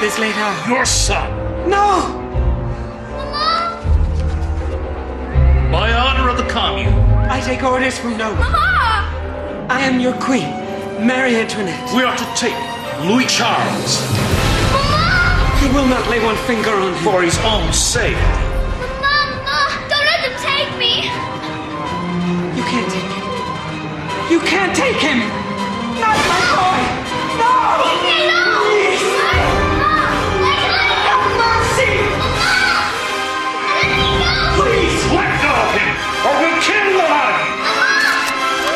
this late hour? Your son. No! By order of the commune. I take orders from no one. Mama! I am your queen, Marie Antoinette. We are to take Louis Charles. Mama! He will not lay one finger on him. For his own sake. Mama! Don't let them take me! You can't take him. You can't take him! Not my boy! No! Leave me alone! Please! Have mercy! Please! Let go of him, or we'll kill the lad.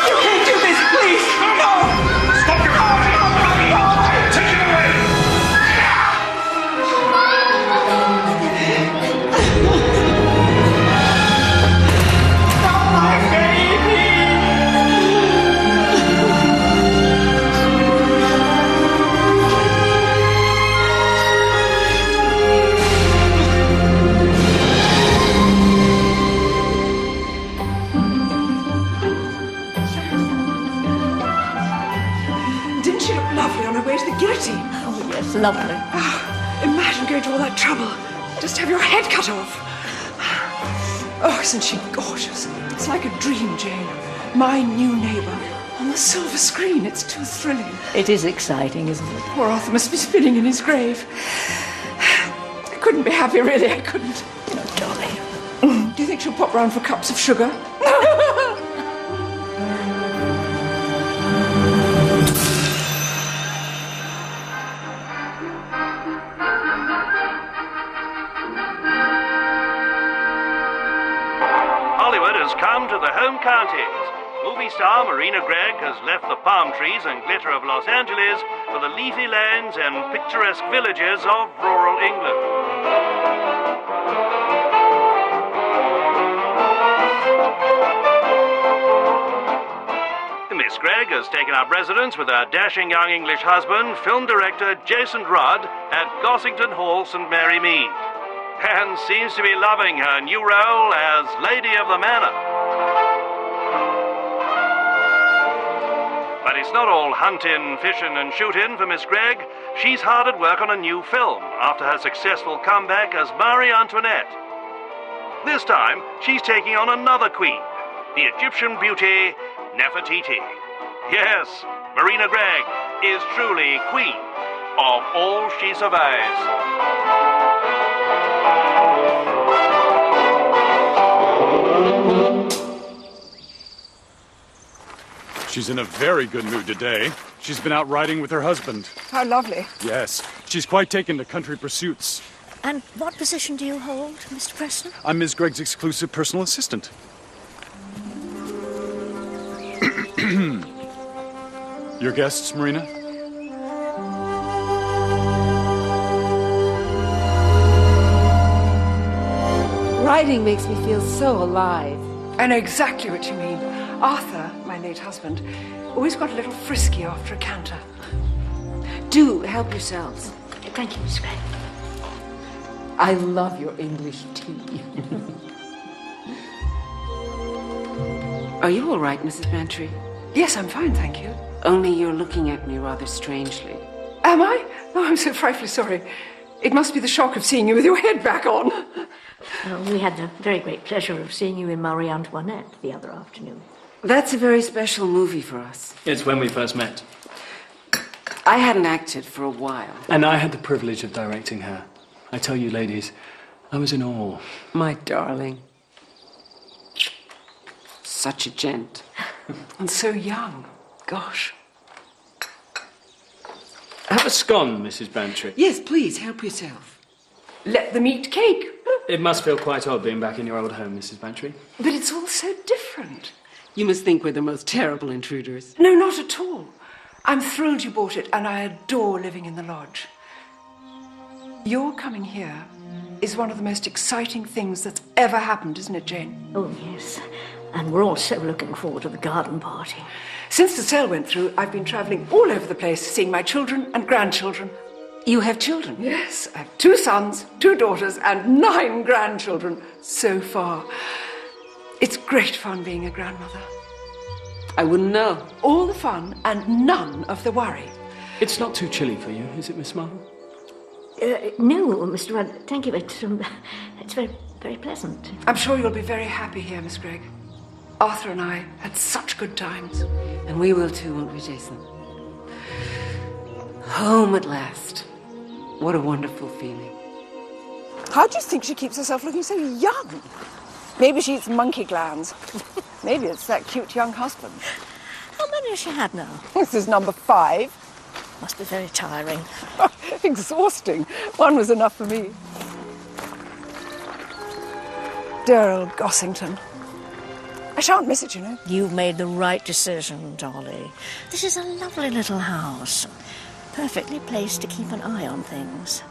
You can't do this, please! No! Stop your fighting. Take him away. Not my baby! Didn't she look lovely on her way to the guillotine? Oh, yes, lovely. Imagine going to all that trouble just to have your head cut off. Oh, isn't she gorgeous? It's like a dream, Jane. My new neighbour on the silver screen. It's too thrilling. It is exciting, isn't it? Poor Arthur must be spinning in his grave. I couldn't be happier, really. I couldn't. Oh, darling. Do you think she'll pop round for cups of sugar? Hollywood has come to the home counties. Movie star Marina Gregg has left the palm trees and glitter of Los Angeles for the leafy lands and picturesque villages of rural England. Miss Gregg has taken up residence with her dashing young English husband, film director Jason Rudd, at Gossington Hall, St. Mary Mead, and seems to be loving her new role as Lady of the Manor. But it's not all hunting, fishing and shooting for Miss Gregg. She's hard at work on a new film after her successful comeback as Marie Antoinette. This time, she's taking on another queen, the Egyptian beauty, Nefertiti. Yes, Marina Gregg is truly queen of all she survives. She's in a very good mood today. She's been out riding with her husband. How lovely. Yes, she's quite taken to country pursuits. And what position do you hold, Mr. Preston? I'm Ms. Gregg's exclusive personal assistant. Your guests, Marina? Riding makes me feel so alive. I know exactly what you mean. Arthur, my late husband, always got a little frisky after a canter. Do help yourselves. Thank you, Miss Gregg. I love your English tea. Are you all right, Mrs. Bantry? Yes, I'm fine, thank you. Only you're looking at me rather strangely. Am I? Oh, I'm so frightfully sorry. It must be the shock of seeing you with your head back on. We had the very great pleasure of seeing you in Marie Antoinette the other afternoon. That's a very special movie for us. It's when we first met. I hadn't acted for a while. And I had the privilege of directing her. I tell you, ladies, I was in awe. My darling. Such a gent. And so young. Gosh. Have a scone, Mrs. Bantry. Yes, please, help yourself. Let them eat cake. It must feel quite odd being back in your old home, Mrs. Bantry. But it's all so different. You must think we're the most terrible intruders. No, not at all. I'm thrilled you bought it, and I adore living in the lodge. Your coming here is one of the most exciting things that's ever happened, isn't it, Jane? Oh, yes. And we're all so looking forward to the garden party. Since the sale went through, I've been travelling all over the place, seeing my children and grandchildren. You have children? Yes, I have 2 sons, 2 daughters, and 9 grandchildren so far. It's great fun being a grandmother. I wouldn't know. All the fun and none of the worry. It's not too chilly for you, is it, Miss Marple? No, Mr. Rudd, thank you. It's very, very pleasant. I'm sure you'll be very happy here, Miss Gregg. Arthur and I had such good times. And we will too, won't we, Jason? Home at last. What a wonderful feeling. How do you think she keeps herself looking so young? Maybe she eats monkey glands. Maybe it's that cute young husband. How many has she had now? This is number 5. Must be very tiring. Exhausting. One was enough for me. Dear old Gossington. I shan't miss it, you know. You've made the right decision, Dolly. This is a lovely little house. Perfectly placed to keep an eye on things.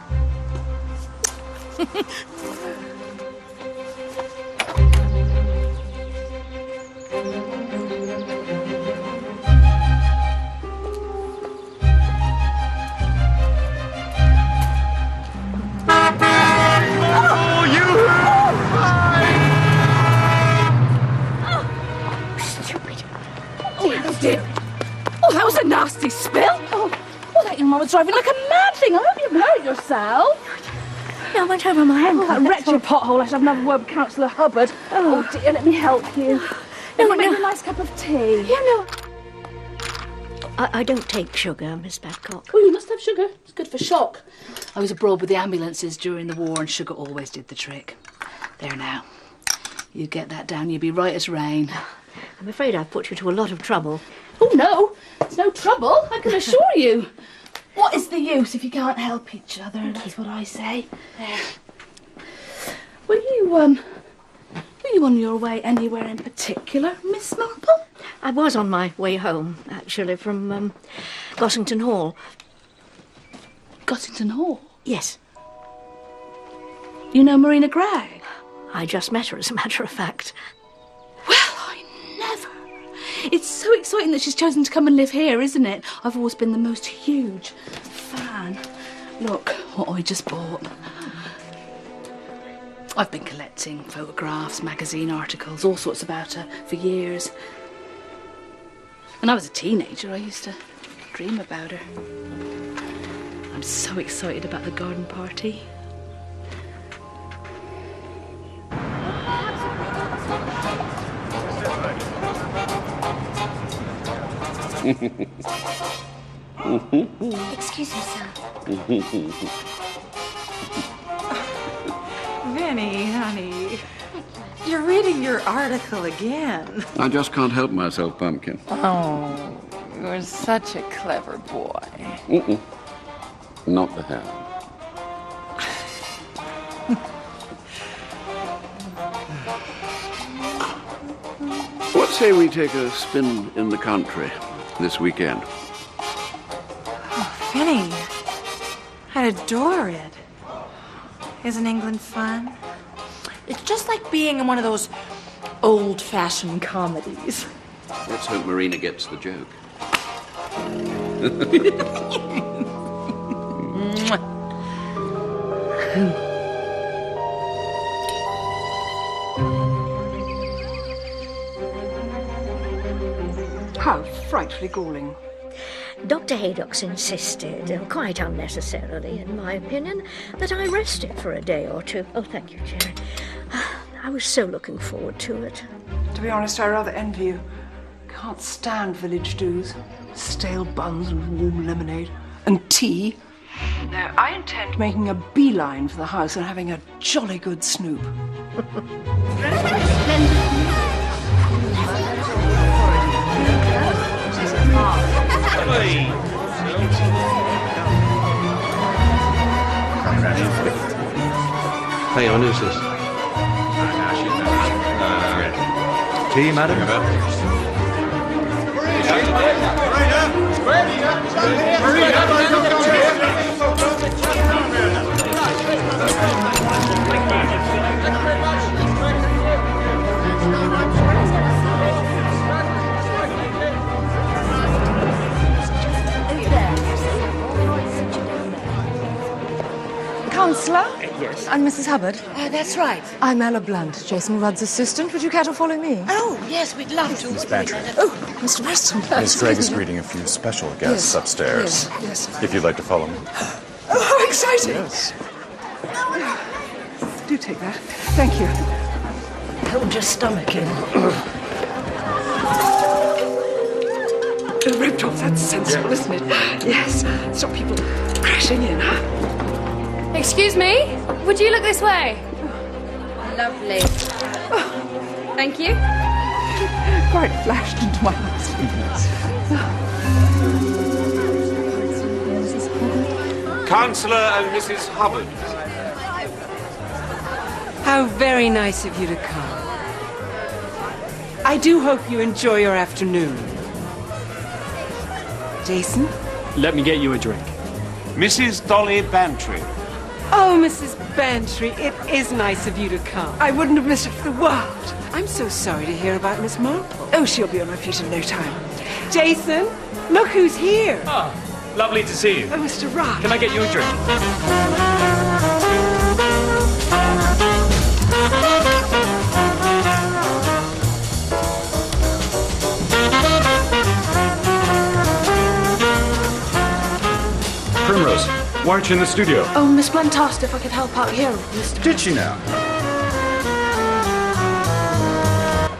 Oh, that was a nasty spill. Oh, that young man was driving like a mad thing. I hope you hurt yourself. No, I went over my hand. That wretched pothole. I should have another word with Councillor Hubbard. Oh, dear, let me help you. No, Make you a nice cup of tea. Yeah, no. I don't take sugar, Miss Babcock. Oh, you must have sugar. It's good for shock. I was abroad with the ambulances during the war and sugar always did the trick. There now. You get that down, you'll be right as rain. I'm afraid I've put you to a lot of trouble. Oh, no. It's no trouble, I can assure you. What is the use if you can't help each other? That's what I say. There. Were you on your way anywhere in particular, Miss Marple? I was on my way home, actually, from Gossington Hall. Gossington Hall? Yes. You know Marina Gregg? I just met her, as a matter of fact. Well, I never. It's so exciting that she's chosen to come and live here, isn't it? I've always been the most huge fan. Look what I just bought. I've been collecting photographs, magazine articles, all sorts about her for years. When I was a teenager, I used to dream about her. I'm so excited about the garden party. Excuse me, sir. Vinny, honey, you're reading your article again. I just can't help myself, Pumpkin. Oh, you're such a clever boy. Not the hand. What say we take a spin in the country this weekend? Oh, Vinny, I'd adore it. Isn't England fun? It's just like being in one of those old-fashioned comedies. Let's hope Marina gets the joke. How frightfully galling. Dr. Haydock's insisted, quite unnecessarily in my opinion, that I rested for a day or two. Oh, thank you, Jerry. I was so looking forward to it. To be honest, I rather envy you. Can't stand village do's. Stale buns and warm lemonade. And tea. No, I intend making a beeline for the house and having a jolly good snoop. Hang on, who's this? Tea, madam? Councillor? Yes. I'm Mrs. Hubbard. That's right. I'm Ella Blunt, Jason Rudd's assistant. Would you care to follow me? Oh, yes, we'd love to. Miss Bantry. Oh, Mr. Preston. Miss Gregg is greeting a few special guests upstairs. Yes. If you'd like to follow me. Oh, how exciting! Yes. Do take that. Thank you. Hold your stomach in. Rope drops, that's sensible, isn't it? Yes. Stop people crashing in, huh? Excuse me? Would you look this way? Lovely. Thank you. Quite flashed into my eyes. Councillor and Mrs. Hubbard. How very nice of you to come. I do hope you enjoy your afternoon. Jason? Let me get you a drink. Mrs. Dolly Bantry. Oh, Mrs. Bantry, it is nice of you to come. I wouldn't have missed it for the world. I'm so sorry to hear about Miss Marple. Oh, she'll be on her feet in no time. Jason, look who's here. Ah, lovely to see you. Oh, Mr. Rock. Can I get you a drink? Primrose, why aren't you in the studio? Oh, Miss Blunt asked if I could help out here, Mr. Did she now?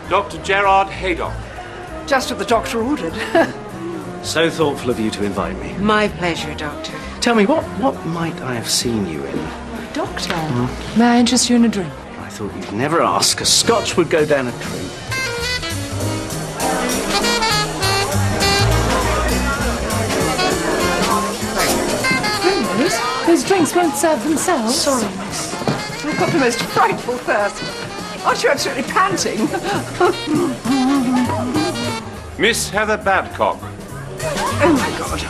Dr. Gerard Haydock. Just what the doctor ordered. So thoughtful of you to invite me. My pleasure, Doctor. Tell me, what might I have seen you in? Doctor, may I interest you in a drink? I thought you'd never ask. A scotch would go down a treat. Those drinks won't serve themselves. Sorry, miss. I've got the most frightful thirst. Aren't you absolutely panting? Miss Heather Badcock. Oh, my God.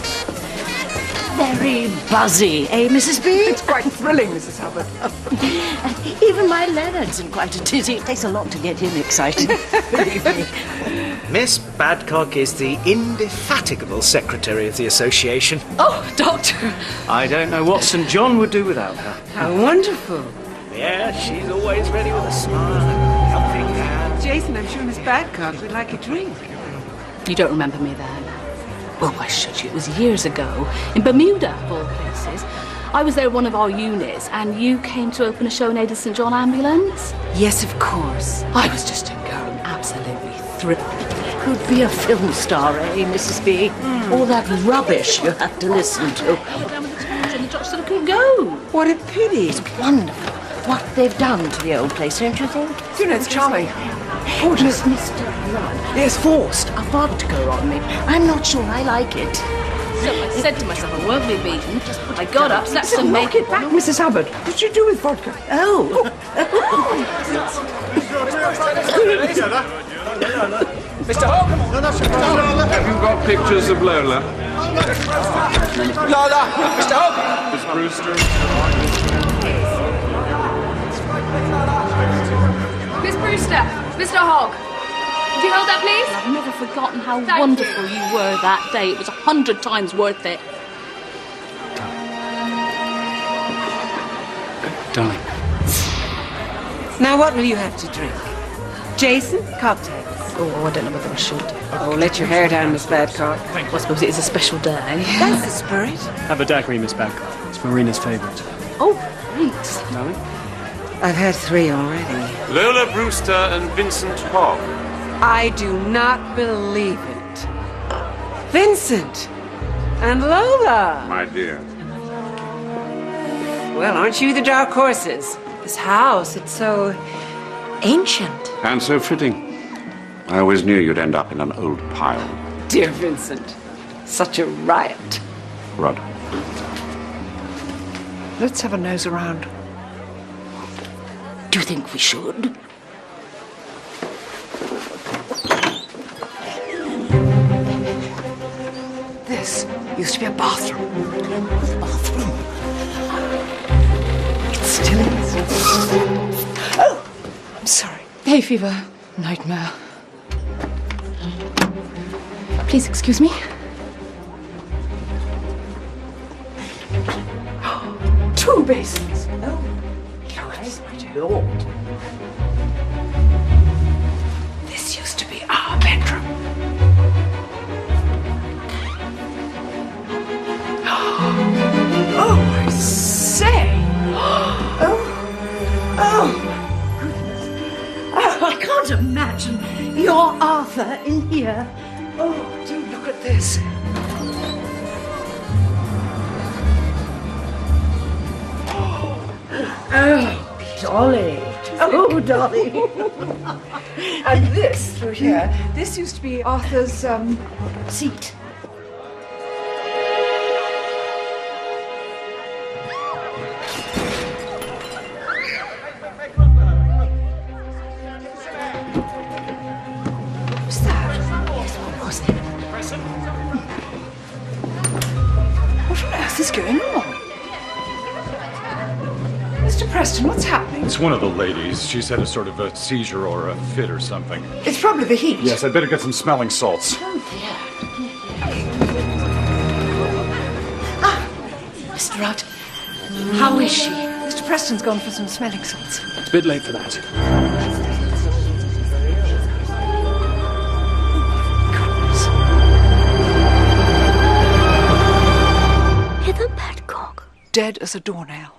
Very buzzy, eh, Mrs. B? It's quite thrilling, Mrs. Hubbard. Even my Leonard's in quite a tizzy. It takes a lot to get him excited, believe me. Miss Badcock is the indefatigable secretary of the association. Oh, Doctor. I don't know what St. John would do without her. How wonderful. Yeah, she's always ready with a smile and a helping hand. Jason, I'm sure Miss Badcock would like a drink. You don't remember me then? Well, why should you? It was years ago, in Bermuda, of all places. I was there with one of our units, and you came to open a show in aid of St. John Ambulance? Yes, of course. I was just a girl, absolutely thrilled. Could be a film star, eh, Mrs. B? All that rubbish you have to listen to. And the doctor said I couldn't go. What a pity. It's wonderful what they've done to the old place, don't you think? You know, it's charming. Gorgeous. Mr. Blood has forced a vodka on me. I'm not sure I like it. So I said to myself, I won't be beaten. I got up, slapped some Knock makeup it back, on. Mrs. Hubbard. What did you do with vodka? Oh. Mr. Hogg! Have you got pictures of Lola? Lola! Mr. Hogg! Miss Brewster? Miss Brewster, Mr. Hogg. Would you hold that, please? I've never forgotten how Thank wonderful you were that day. It was 100 times worth it. Darling. Now, what will you have to drink? Jason, cocktails. Oh, I don't know whether I should. Oh, let your hair down, Miss Badcock. Well, I suppose it is a special day. That's the spirit. Have a daiquiri, Miss Badcock. It's Marina's favourite. Oh, thanks. Darling? I've had 3 already. Lola Brewster and Vincent Hogg. I do not believe it. Vincent! And Lola! My dear. Well, aren't you the dark horses? This house, it's so ancient. And so fitting. I always knew you'd end up in an old pile. Dear Vincent, such a riot. Rod. Let's have a nose around. Do you think we should? This used to be a bathroom. Bathroom. It still is. Oh, I'm sorry. Hay fever. Nightmare. Please excuse me. 2 basins. Oh, Lord. This used to be our bedroom. Oh, I say? Oh, goodness. Oh, I can't imagine your Arthur in here. Oh, do look at this. Oh, Dolly. Oh, Dolly. And this through here, this used to be Arthur's seat. What's that? Yes, what was it? What on earth is going on? Mr. Preston, what's happening? It's one of the ladies. She's had a sort of a seizure or a fit or something. It's probably the heat. Yes, I'd better get some smelling salts. Oh, dear. Mr. Rudd, how is she? Mr. Preston's gone for some smelling salts. It's a bit late for that. Heather Badcock. Dead as a doornail.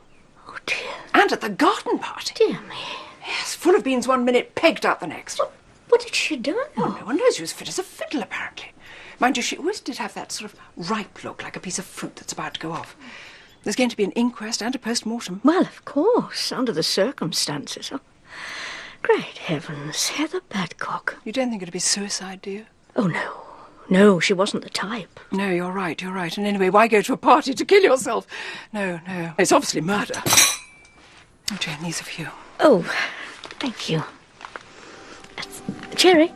Oh, dear. And at the garden party. Dear me. Yes, full of beans one minute, pegged out the next. What had she done? Oh, no one knows. She was fit as a fiddle, apparently. Mind you, she always did have that sort of ripe look, like a piece of fruit that's about to go off. There's going to be an inquest and a post-mortem. Well, of course, under the circumstances. Oh, great heavens, Heather Badcock. You don't think it'd be suicide, do you? Oh, no. No, she wasn't the type. No, you're right. And anyway, why go to a party to kill yourself? No. It's obviously murder. Oh, Jane, these are for you. Oh, thank you. Cherry?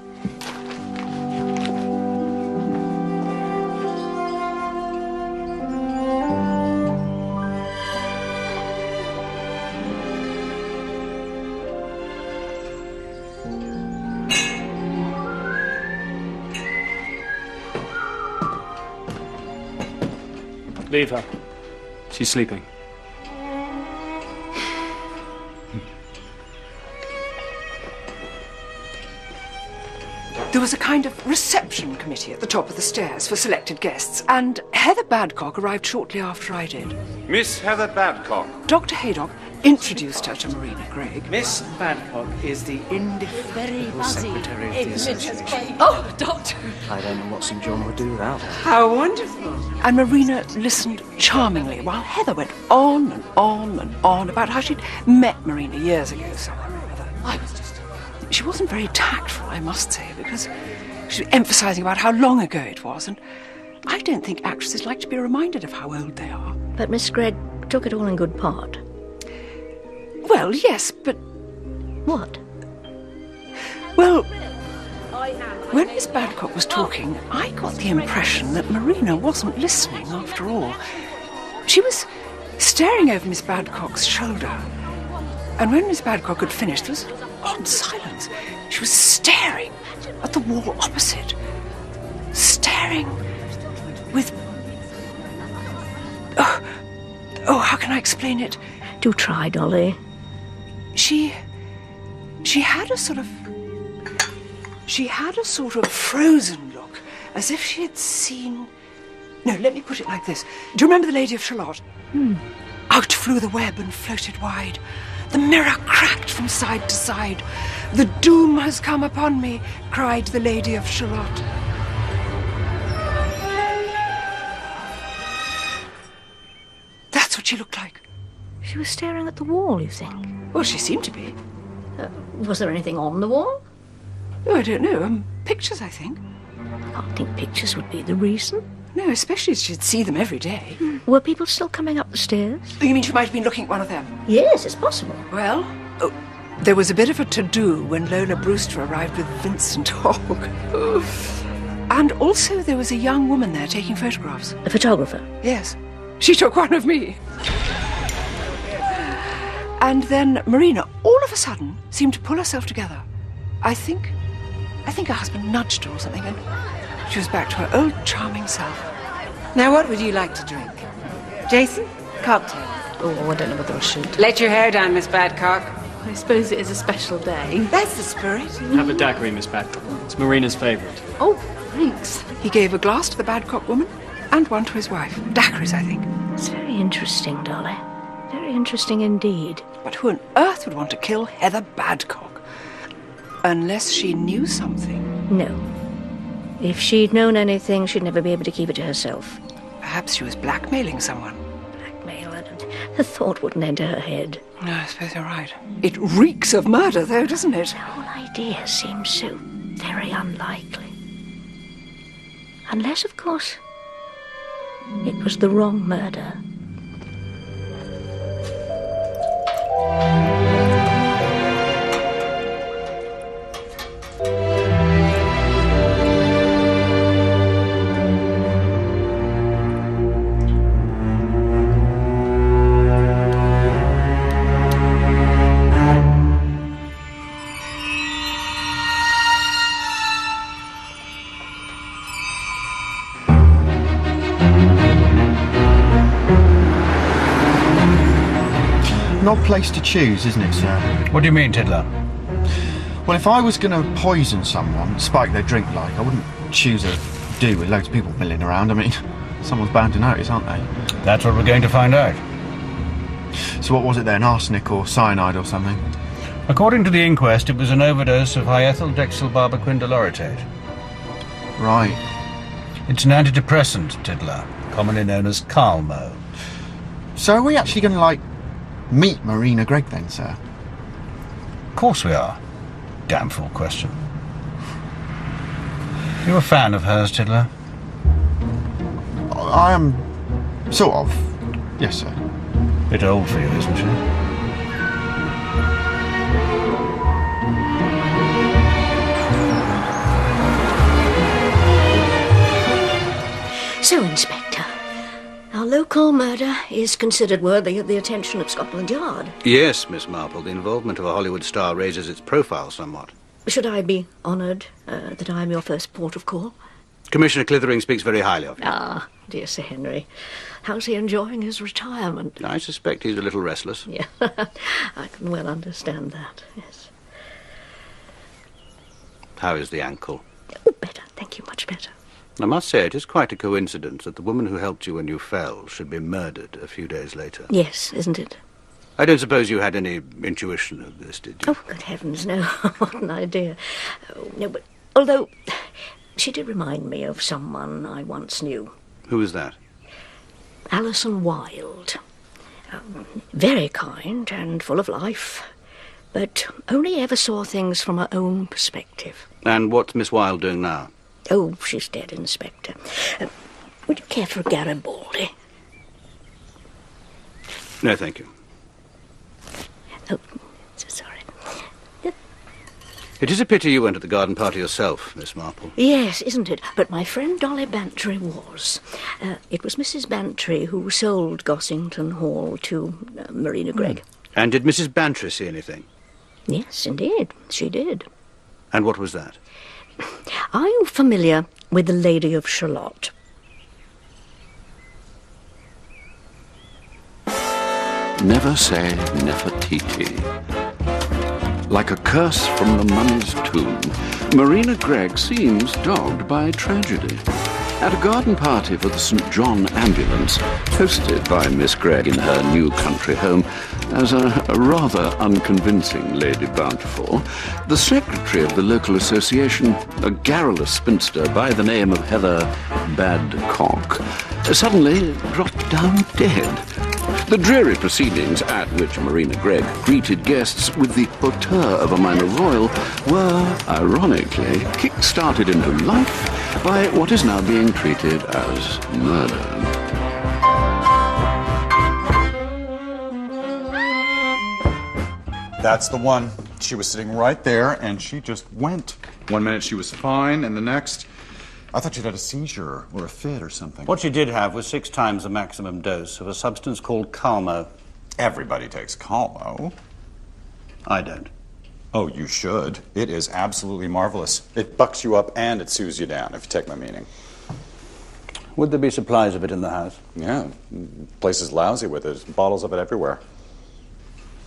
Leave her. She's sleeping. There was a kind of reception committee at the top of the stairs for selected guests, and Heather Badcock arrived shortly after I did. Miss Heather Badcock. Dr. Haydock introduced her to Marina Gregg. Miss Badcock is the indefatigable secretary of the association. Oh, Doctor! I don't know what St. John would do without her. How wonderful. And Marina listened charmingly while Heather went on and on and on about how she'd met Marina years ago somewhere or other. She wasn't very tactful, I must say, because she was emphasising about how long ago it was, and I don't think actresses like to be reminded of how old they are. But Miss Gregg took it all in good part. Well, yes, but... What? Well, when Miss Badcock was talking, I got the impression that Marina wasn't listening after all. She was staring over Miss Badcock's shoulder, and when Miss Badcock had finished, there was an odd silence. She was staring at the wall opposite. Staring with... Oh, how can I explain it? Do try, Dolly. She had a sort of frozen look, as if she had seen... No, let me put it like this. Do you remember the Lady of Shalott? Out flew the web and floated wide. The mirror cracked from side to side. The doom has come upon me, cried the Lady of Shalott. That's what she looked like. She was staring at the wall, you think? Well, she seemed to be. Was there anything on the wall? Oh, I don't know. Pictures, I think. I can't think pictures would be the reason. No, especially as she'd see them every day. Were people still coming up the stairs? Oh, you mean she might have been looking at one of them? Yes, it's possible. Well, there was a bit of a to-do when Lola Brewster arrived with Vincent Hogg. And also there was a young woman there taking photographs. A photographer? Yes. She took one of me. And then Marina, all of a sudden, seemed to pull herself together. I think her husband nudged her or something, and she was back to her old charming self. Now, what would you like to drink? Jason? Cocktail. Oh, I don't know whether I should. Let your hair down, Miss Badcock. I suppose it is a special day. That's the spirit. Have a daiquiri, Miss Badcock. It's Marina's favourite. Oh, thanks. He gave a glass to the Badcock woman and one to his wife. Daiquiris, I think. It's very interesting, Dolly. Very interesting indeed. But who on earth would want to kill Heather Badcock? Unless she knew something. No. If she'd known anything, she'd never be able to keep it to herself. Perhaps she was blackmailing someone. Blackmail? The thought wouldn't enter her head. No, I suppose you're right. It reeks of murder, though, doesn't it? The whole idea seems so very unlikely. Unless, of course, it was the wrong murder. An odd place to choose, isn't it, sir? What do you mean, Tiddler? Well, if I was going to poison someone, spike their drink like, I wouldn't choose a do with loads of people milling around. I mean, someone's bound to notice, aren't they? That's what we're going to find out. So what was it then, arsenic or cyanide or something? According to the inquest, it was an overdose of high-ethyl-dexylbarbiquindolorotate. Right. It's an antidepressant, Tiddler, commonly known as Calmo. So are we actually going to, like, meet Marina Gregg then, sir? Of course we are. Damn fool question. You a fan of hers, Tiddler? I am... sort of. Yes, sir. Bit old for you, isn't she? So, Inspector, our local murder is considered worthy of the attention of Scotland Yard. Yes, Miss Marple. The involvement of a Hollywood star raises its profile somewhat. Should I be honoured that I am your first port of call? Commissioner Clithering speaks very highly of you. Ah, dear Sir Henry. How's he enjoying his retirement? I suspect he's a little restless. Yeah, I can well understand that, yes. How is the ankle? Oh, better. Thank you, much better. I must say, it is quite a coincidence that the woman who helped you when you fell should be murdered a few days later. Yes, isn't it? I don't suppose you had any intuition of this, did you? Oh, good heavens, no. What an idea. Oh, no, but although she did remind me of someone I once knew. Who was that? Alison Wilde. Very kind and full of life, but only ever saw things from her own perspective. And what's Miss Wilde doing now? Oh, she's dead, Inspector. Would you care for a Garibaldi? No, thank you. Oh, so sorry. It is a pity you went to the garden party yourself, Miss Marple. Yes, isn't it? But my friend Dolly Bantry was. It was Mrs. Bantry who sold Gossington Hall to Marina Gregg. And did Mrs. Bantry see anything? Yes, indeed, she did. And what was that? Are you familiar with the Lady of Shalott? Never say Nefertiti. Like a curse from the mummy's tomb, Marina Gregg seems dogged by tragedy. At a garden party for the St. John Ambulance, hosted by Miss Gregg in her new country home as a rather unconvincing Lady Bountiful, the secretary of the local association, a garrulous spinster by the name of Heather Badcock, suddenly dropped down dead. The dreary proceedings at which Marina Gregg greeted guests with the hauteur of a minor royal were, ironically, kick-started into life by what is now being treated as murder. That's the one. She was sitting right there, and she just went. One minute she was fine, and the next... I thought she'd had a seizure or a fit or something. What she did have was 6 times the maximum dose of a substance called Calmo. Everybody takes Calmo. I don't. Oh, you should. It is absolutely marvelous. It bucks you up and it soothes you down, if you take my meaning. Would there be supplies of it in the house? Yeah. The place is lousy with it. There's bottles of it everywhere.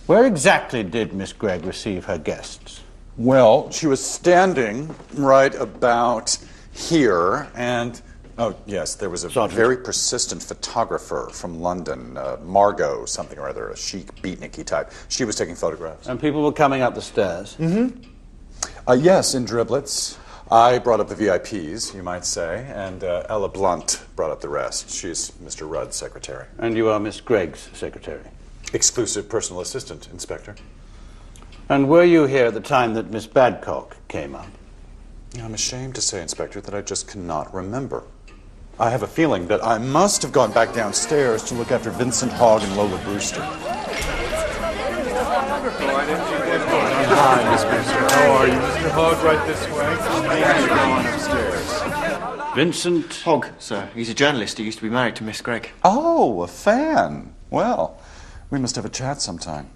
Where exactly did Miss Gregg receive her guests? Well, she was standing right about here, and Oh, yes, there was a Sergeant. very persistent photographer from London, Margot something or other, a chic, beatniky type. She was taking photographs. And people were coming up the stairs? Mm-hmm. Yes, in driblets. I brought up the VIPs, you might say, and Ella Blunt brought up the rest. She's Mr. Rudd's secretary. And you are Miss Gregg's secretary? Exclusive personal assistant, Inspector. And were you here at the time that Miss Badcock came up? I'm ashamed to say, Inspector, that I just cannot remember. I have a feeling that I must have gone back downstairs to look after Vincent Hogg and Lola Brewster. Hi, Miss Brewster. How are you? Mr. Hogg, right this way. Thank you. Going upstairs. Vincent Hogg, sir. He's a journalist. He used to be married to Miss Gregg. Oh, a fan. Well, we must have a chat sometime.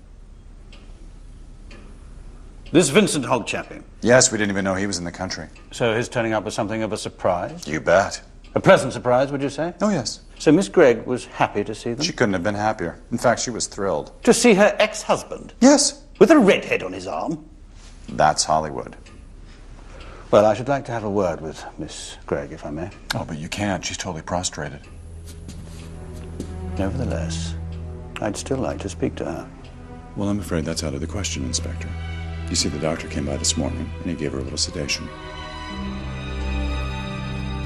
This Vincent Hogg chappie? Yes, we didn't even know he was in the country. So his turning up was something of a surprise? You bet. A pleasant surprise, would you say? Oh, yes. So Miss Gregg was happy to see them? She couldn't have been happier. In fact, she was thrilled. To see her ex-husband? Yes. With a redhead on his arm? That's Hollywood. Well, I should like to have a word with Miss Gregg, if I may. Oh, but you can't. She's totally prostrated. Nevertheless, I'd still like to speak to her. Well, I'm afraid that's out of the question, Inspector. You see, the doctor came by this morning, and he gave her a little sedation.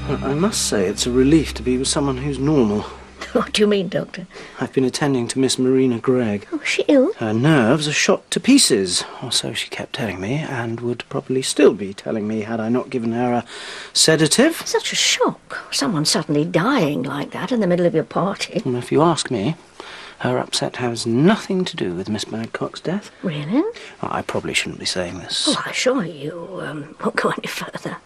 I must say it's a relief to be with someone who's normal. What do you mean, Doctor? I've been attending to Miss Marina Gregg. Oh, is she ill? Her nerves are shot to pieces, or so she kept telling me, and would probably still be telling me had I not given her a sedative. Such a shock. Someone suddenly dying like that in the middle of your party. And if you ask me, her upset has nothing to do with Miss Badcock's death. Really? Oh, I probably shouldn't be saying this. Oh, I assure you won't go any further.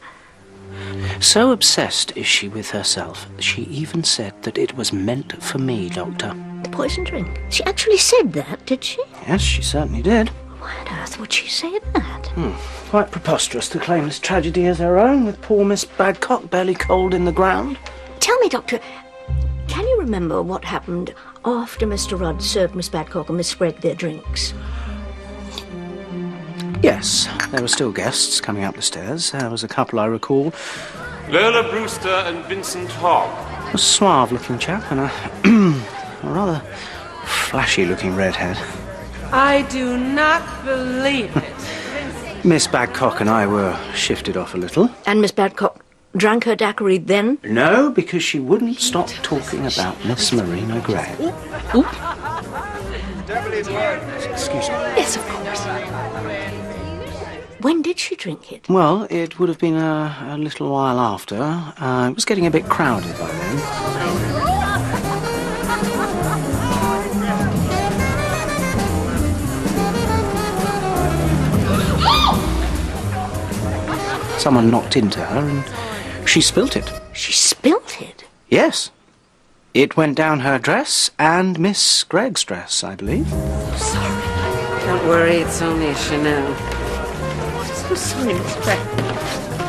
So obsessed is she with herself, she even said that it was meant for me, Doctor. The poison drink? She actually said that, did she? Yes, she certainly did. Why on earth would she say that? Quite preposterous to claim this tragedy as her own, with poor Miss Badcock barely cold in the ground. Tell me, Doctor, can you remember what happened after Mr. Rudd served Miss Badcock and Miss Gregg their drinks? Yes, there were still guests coming up the stairs. There was a couple I recall. Lola Brewster and Vincent Hogg. A suave-looking chap and a rather flashy-looking redhead. I do not believe it. Miss Badcock and I were shifted off a little. And Miss Badcock drank her daiquiri then? No, because she wouldn't stop talking about Miss Marina Gregg. Excuse me. Yes, of course. When did she drink it? Well, it would have been a little while after. It was getting a bit crowded by then. Someone knocked into her and she spilt it. She spilt it? Yes. It went down her dress and Miss Gregg's dress, I believe. Don't worry, it's only a Chanel. So sorry, Miss Gregg.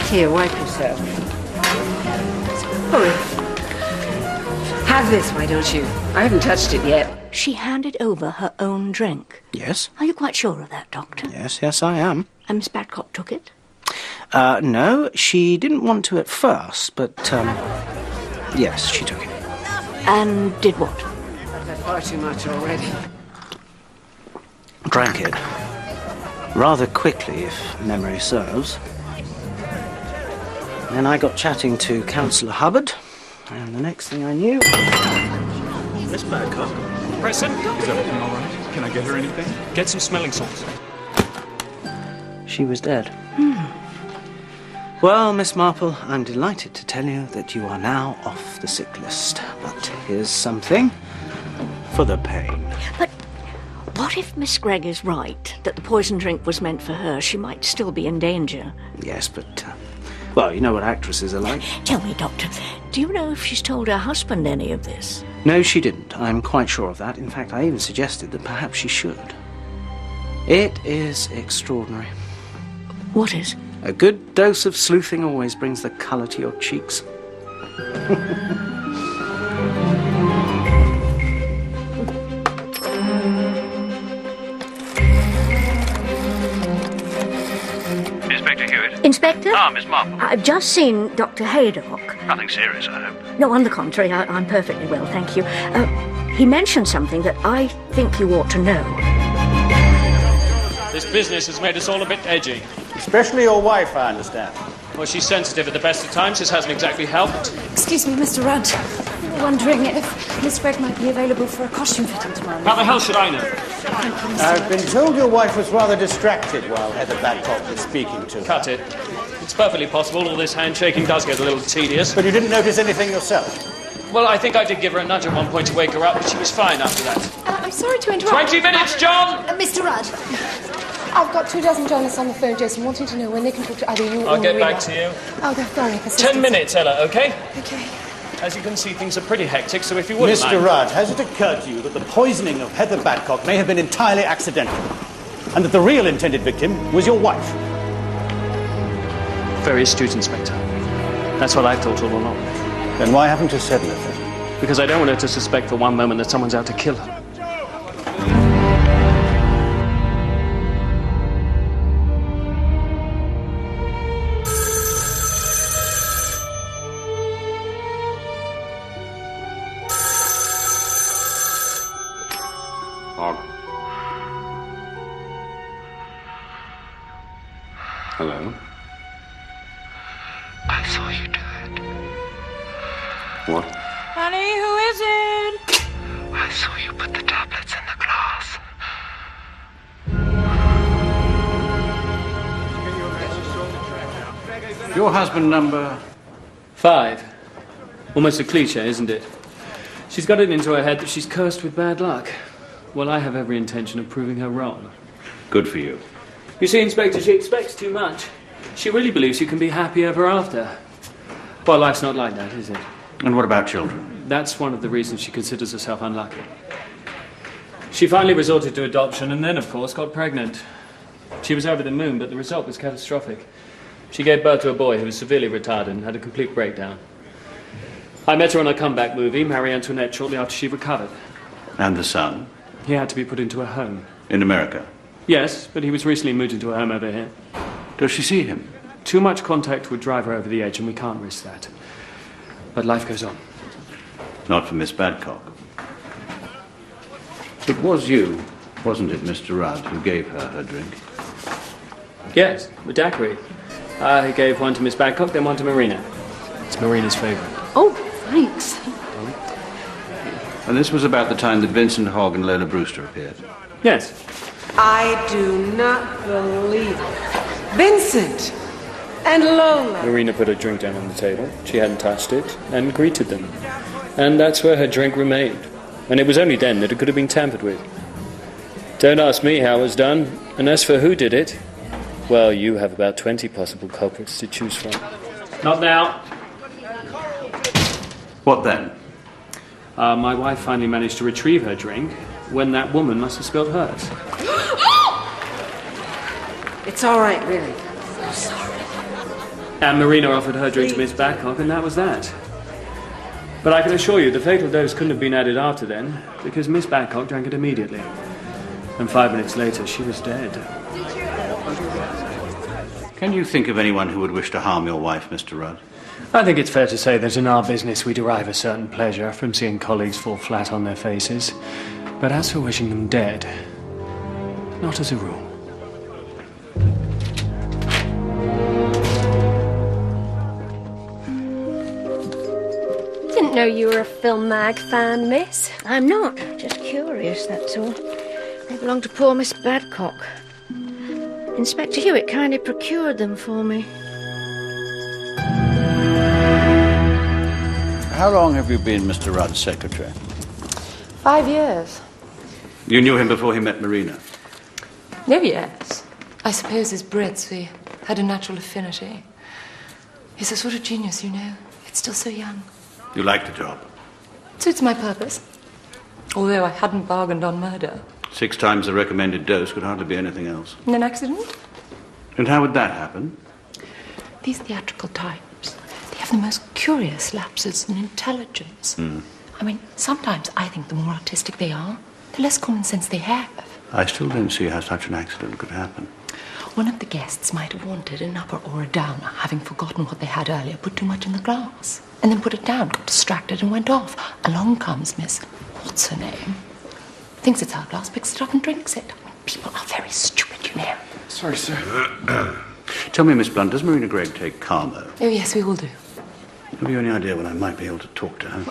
Here, wipe yourself. Hurry. Have this, why don't you? I haven't touched it yet. She handed over her own drink. Yes. Are you quite sure of that, Doctor? Yes, I am. And Miss Badcock took it? No, she didn't want to at first, but, yes, she took it. And did what? I've had far too much already. Drank it. Rather quickly, if memory serves. Then I got chatting to Councillor Hubbard, and the next thing I knew... Miss Badcock. Present. Is everything all right? Can I get her anything? Get some smelling salts. She was dead. Well, Miss Marple, I'm delighted to tell you that you are now off the sick list. But here's something for the pain. But what if Miss Gregg is right, that the poison drink was meant for her? She might still be in danger. Yes, but, well, you know what actresses are like. Tell me, Doctor, do you know if she's told her husband any of this? No, she didn't. I'm quite sure of that. In fact, I even suggested that perhaps she should. It is extraordinary. What is? A good dose of sleuthing always brings the colour to your cheeks. Miss Inspector Hewitt. Inspector? Ah, Miss Marple. I've just seen Dr. Haydock. Nothing serious, I hope. No, on the contrary, I'm perfectly well, thank you. He mentioned something that I think you ought to know. This business has made us all a bit edgy. Especially your wife, I understand. Well, she's sensitive at the best of times. This hasn't exactly helped. Excuse me, Mr. Rudd. We were wondering if Miss Gregg might be available for a costume fitting tomorrow. How the hell should I know? Thank you, Mr. I've Rudd. been told your wife was rather distracted while Heather Babcock was speaking to her. Cut it. It's perfectly possible all this handshaking does get a little tedious. But you didn't notice anything yourself? Well, I think I did give her a nudge at one point to wake her up, but she was fine after that. I'm sorry to interrupt. 20 minutes, John! Mr. Rudd. I've got 24 journalists on the phone, Jason, wanting to know when they can talk to either you or I'll get Marina. back to you. Oh, they're very persistent. 10 minutes, Ella, okay? Okay. As you can see, things are pretty hectic, so if you wouldn't Mr. mind... Rudd, has it occurred to you that the poisoning of Heather Babcock may have been entirely accidental, and that the real intended victim was your wife? Very astute, Inspector. That's what I thought all along. Then why haven't you said anything? Because I don't want her to suspect for one moment that someone's out to kill her. Hello? I saw you do it. What? Honey, who is it? I saw you put the tablets in the glass. Your husband number... 5. Almost a cliche, isn't it? She's got it into her head that she's cursed with bad luck. Well, I have every intention of proving her wrong. Good for you. You see, Inspector, she expects too much. She really believes you can be happy ever after. Well, life's not like that, is it? And what about children? That's one of the reasons she considers herself unlucky. She finally resorted to adoption and then, of course, got pregnant. She was over the moon, but the result was catastrophic. She gave birth to a boy who was severely retarded and had a complete breakdown. I met her on a comeback movie, Marie Antoinette, shortly after she recovered. And the son? He had to be put into a home. In America? Yes, but he was recently moved into a home over here. Does she see him? Too much contact would drive her over the edge, and we can't risk that. But life goes on. Not for Miss Badcock. It was you, wasn't it, Mr. Rudd, who gave her her drink? Yes, the daiquiri. I gave one to Miss Badcock, then one to Marina. It's Marina's favourite. Oh, thanks. And this was about the time that Vincent Hogg and Lola Brewster appeared? Yes. I do not believe it. Vincent and Lola. Marina put her drink down on the table. She hadn't touched it, and greeted them. And that's where her drink remained. And it was only then that it could have been tampered with. Don't ask me how it was done. And as for who did it, well, you have about 20 possible culprits to choose from. Not now. What then? My wife finally managed to retrieve her drink when that woman must have spilled hers. It's all right, really. I'm sorry. And Marina offered her drink to Miss Badcock, and that was that. But I can assure you the fatal dose couldn't have been added after then, because Miss Badcock drank it immediately. And 5 minutes later, she was dead. Can you think of anyone who would wish to harm your wife, Mr. Rudd? I think it's fair to say that in our business we derive a certain pleasure from seeing colleagues fall flat on their faces. But as for wishing them dead, not as a rule. Didn't know you were a film mag fan, miss. I'm not. Just curious, that's all. They belong to poor Miss Badcock. Inspector Hewitt kindly procured them for me. How long have you been Mr. Rudd's secretary? 5 years. You knew him before he met Marina? No, yes. I suppose as Brits we had a natural affinity. He's a sort of genius, you know. It's still so young. You like the job? Suits my purpose. Although I hadn't bargained on murder. 6 times the recommended dose could hardly be anything else. In an accident? And how would that happen? These theatrical types, they have the most curious lapses in intelligence. I mean, sometimes I think the more artistic they are, the less common sense they have. I still don't see how such an accident could happen. One of the guests might have wanted an upper or a downer, having forgotten what they had earlier, put too much in the glass, and then put it down, got distracted and went off. Along comes Miss... what's her name? Thinks it's our glass, picks it up and drinks it. People are very stupid, you know. Sorry, sir. Tell me, Miss Blunt, does Marina Gregg take Carmo? Oh, yes, we all do. Have you any idea when I might be able to talk to her?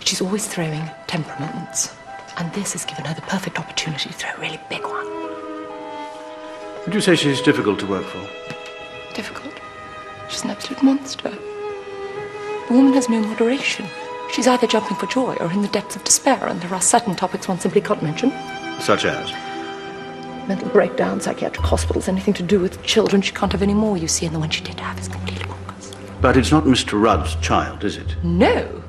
She's always throwing temperaments, and this has given her the perfect opportunity to throw a really big one. Would you say she's difficult to work for? Difficult? She's an absolute monster. The woman has no moderation. She's either jumping for joy or in the depths of despair, and there are certain topics one simply can't mention. Such as? Mental breakdown, psychiatric hospitals, anything to do with children. She can't have any more, you see, and the one she did have is completely bonkers. But it's not Mr. Rudd's child, is it? No.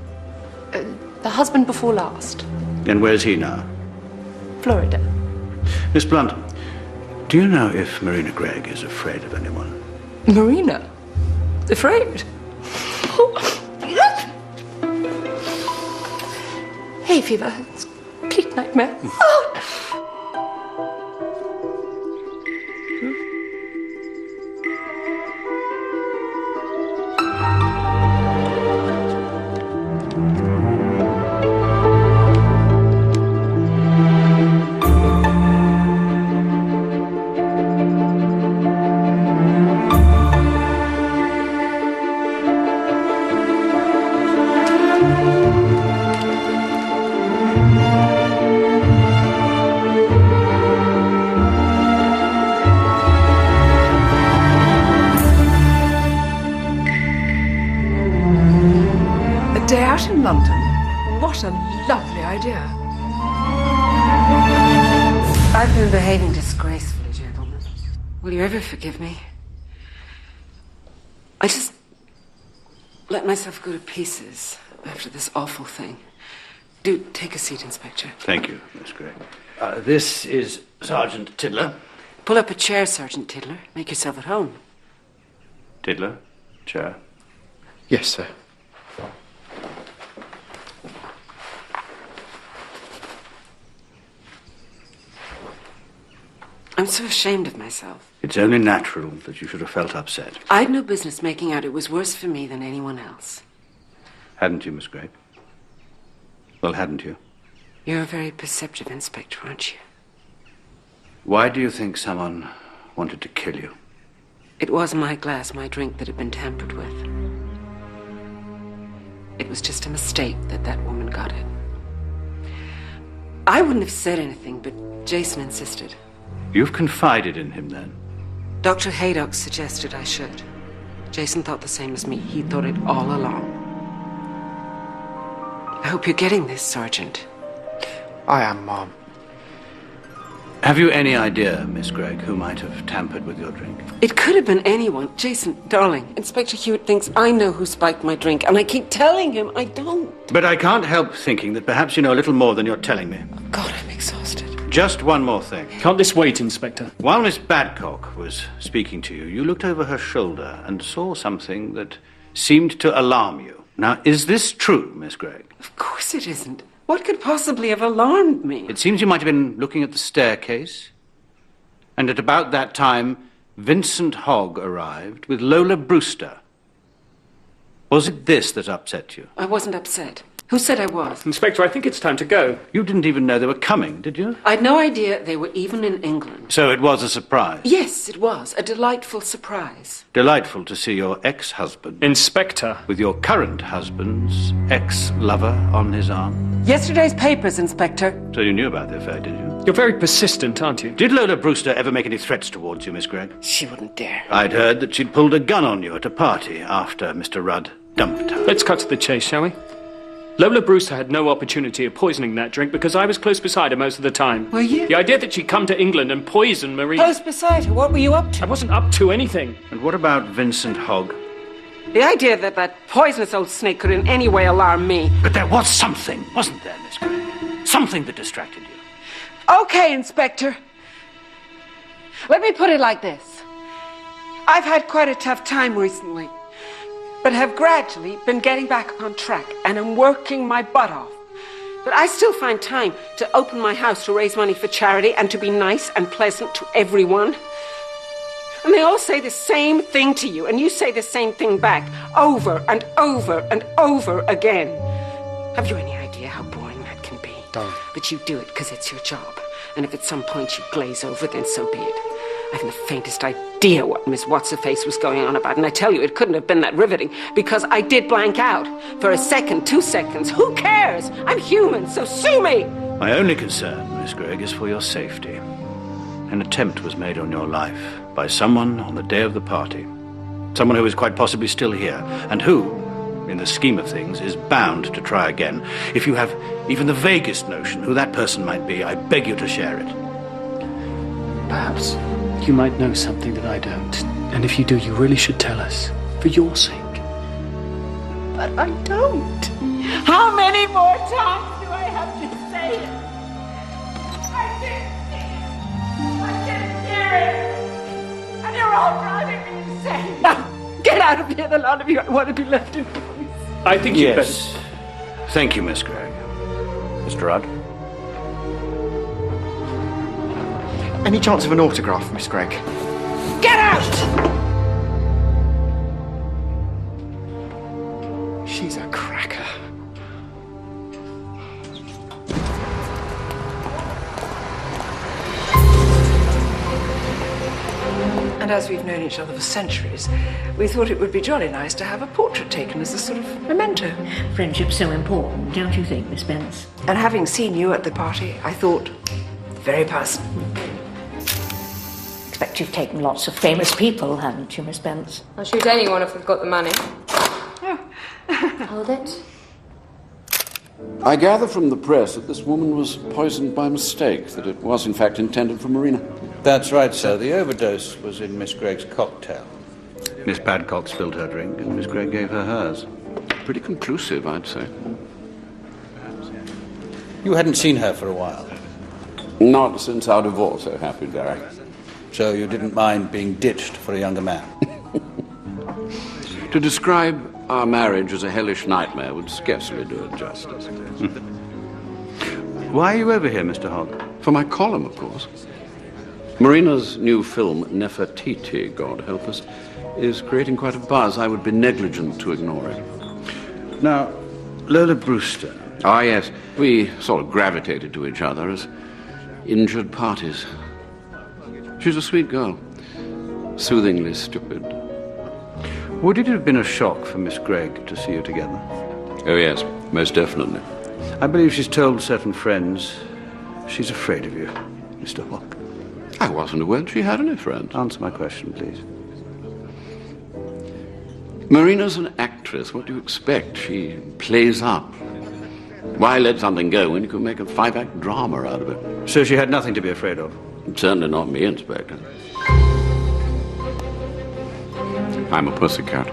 The husband before last. And where's he now? Florida. Miss Blunt, do you know if Marina Gregg is afraid of anyone? Marina? Afraid? Hay fever. It's a complete nightmare. Oh! A day out in London? What a lovely idea. I've been behaving disgracefully, gentlemen. Will you ever forgive me? I just let myself go to pieces after this awful thing. Do take a seat, Inspector. Thank you, Miss Gregg. This is Sergeant Tiddler. Pull up a chair, Sergeant Tiddler. Make yourself at home. Tiddler, chair. Yes, sir. I'm so ashamed of myself. It's only natural that you should have felt upset. I'd no business making out it was worse for me than anyone else. Hadn't you, Miss Gregg? Well, hadn't you? You're a very perceptive inspector, aren't you? Why do you think someone wanted to kill you? It was my glass, my drink, that had been tampered with. It was just a mistake that woman got it. I wouldn't have said anything, but Jason insisted. You've confided in him, then? Dr. Haydock suggested I should. Jason thought the same as me. He thought it all along. I hope you're getting this, Sergeant. I am, Mom. Have you any idea, Miss Gregg, who might have tampered with your drink? It could have been anyone. Jason, darling, Inspector Hewitt thinks I know who spiked my drink, and I keep telling him I don't. But I can't help thinking that perhaps you know a little more than you're telling me. God, I'm exhausted. Just one more thing. Can't this wait, Inspector? While Miss Badcock was speaking to you, you looked over her shoulder and saw something that seemed to alarm you. Now, is this true, Miss Gregg? Of course it isn't. What could possibly have alarmed me? It seems you might have been looking at the staircase, and at about that time, Vincent Hogg arrived with Lola Brewster. Was it this that upset you? I wasn't upset. Who said I was? Inspector, I think it's time to go. You didn't even know they were coming, did you? I'd no idea they were even in England. So it was a surprise? Yes, it was. A delightful surprise. Delightful to see your ex-husband... Inspector. ...with your current husband's ex-lover on his arm. Yesterday's papers, Inspector. So you knew about the affair, did you? You're very persistent, aren't you? Did Lola Brewster ever make any threats towards you, Miss Gregg? She wouldn't dare. I'd heard that she'd pulled a gun on you at a party after Mr. Rudd dumped her. Let's cut to the chase, shall we? Lola Brewster had no opportunity of poisoning that drink because I was close beside her most of the time. Were you? The idea that she'd come to England and poison Marie... Close beside her? What were you up to? I wasn't up to anything. And what about Vincent Hogg? The idea that poisonous old snake could in any way alarm me. But there was something, wasn't there, Miss Gregg? Something that distracted you. Okay, Inspector. Let me put it like this. I've had quite a tough time recently, but have gradually been getting back on track, and am working my butt off. But I still find time to open my house to raise money for charity and to be nice and pleasant to everyone. And they all say the same thing to you, and you say the same thing back, over and over and over again. Have you any idea how boring that can be? Don't. But you do it because it's your job. And if at some point you glaze over, then so be it. I haven't the faintest idea what Miss What's-Her-Face was going on about, and I tell you, it couldn't have been that riveting, because I did blank out. For a second, 2 seconds, who cares? I'm human, so sue me! My only concern, Miss Gregg, is for your safety. An attempt was made on your life by someone on the day of the party. Someone who is quite possibly still here, and who, in the scheme of things, is bound to try again. If you have even the vaguest notion who that person might be, I beg you to share it. Perhaps you might know something that I don't. And if you do, you really should tell us. For your sake. But I don't. How many more times do I have to say it? I didn't see it. I didn't hear it. And you're all driving me insane. Now, get out of here, the lot of you. I want to be left in peace. I think you Yes. Thank you, Miss Gregg. Mr. Rudd? Any chance of an autograph, Miss Gregg? Get out! She's a cracker. And as we've known each other for centuries, we thought it would be jolly nice to have a portrait taken as a sort of memento. Friendship's so important, don't you think, Miss Spence? And having seen you at the party, I thought, very personal. Expect you've taken lots of famous people, haven't you, Miss Spence? I'll shoot anyone if we've got the money. Hold it. I gather from the press that this woman was poisoned by mistake, that it was in fact intended for Marina. That's right, sir. The overdose was in Miss Gregg's cocktail. Miss Badcock spilled her drink, and Miss Gregg gave her hers. Pretty conclusive, I'd say. You hadn't seen her for a while. Not since our divorce, so happy, Derek. So you didn't mind being ditched for a younger man? To describe our marriage as a hellish nightmare would scarcely do it justice. Why are you over here, Mr. Hogg? For my column, of course. Marina's new film, Nefertiti, God help us, is creating quite a buzz. I would be negligent to ignore it. Now, Lola Brewster. Ah, yes. We sort of gravitated to each other as injured parties. She's a sweet girl. Soothingly stupid. Would it have been a shock for Miss Gregg to see you together? Oh, yes, most definitely. I believe she's told certain friends she's afraid of you, Mr. Hogg. I wasn't aware she had any friends. Answer my question, please. Marina's an actress. What do you expect? She plays up. Why let something go when you can make a 5-act drama out of it? So she had nothing to be afraid of? Certainly not me, Inspector. I'm a pussycat.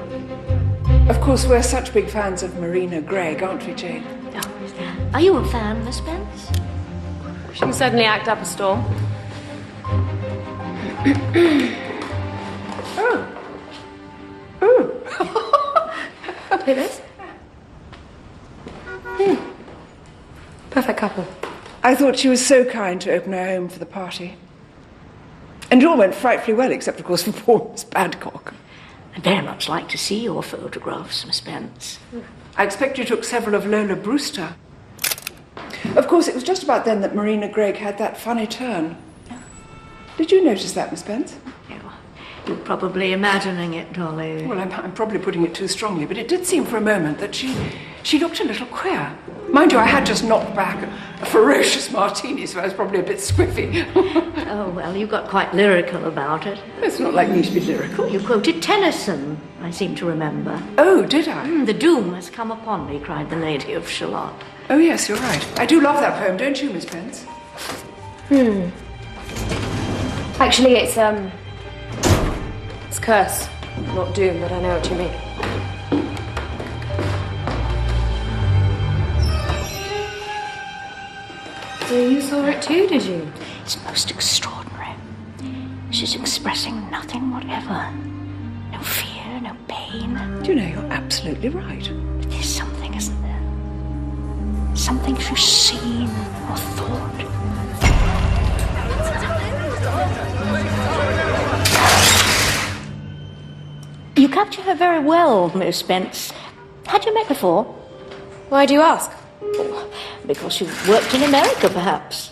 Of course, we're such big fans of Marina Gregg, aren't we, Jane? Oh, are you a fan, Miss Spence? She can certainly act up a storm. Take this. Perfect couple. I thought she was so kind to open her home for the party. And it all went frightfully well, except, of course, for poor Miss Badcock. I'd very much like to see your photographs, Miss Spence. I expect you took several of Lola Brewster. Of course, it was just about then that Marina Gregg had that funny turn. Did you notice that, Miss Spence? You're probably imagining it, Dolly. Well, I'm probably putting it too strongly, but it did seem for a moment that she looked a little queer. Mind you, I had just knocked back a ferocious martini, so I was probably a bit squiffy. Oh, well, you got quite lyrical about it. It's not like me to be lyrical. You quoted Tennyson, I seem to remember. Oh, did I? The doom has come upon me, cried the Lady of Shalott. Oh, yes, you're right. I do love that poem, don't you, Miss Spence? Actually, it's curse, not doom, but I know what you mean. So you saw it too, did you? It's most extraordinary. She's expressing nothing whatever. No fear, no pain. Do you know, you're absolutely right. But there's something, isn't there? Something she's seen or thought. capture her very well, Miss Spence. Had you met before? Why do you ask? Oh, because you worked in America, perhaps.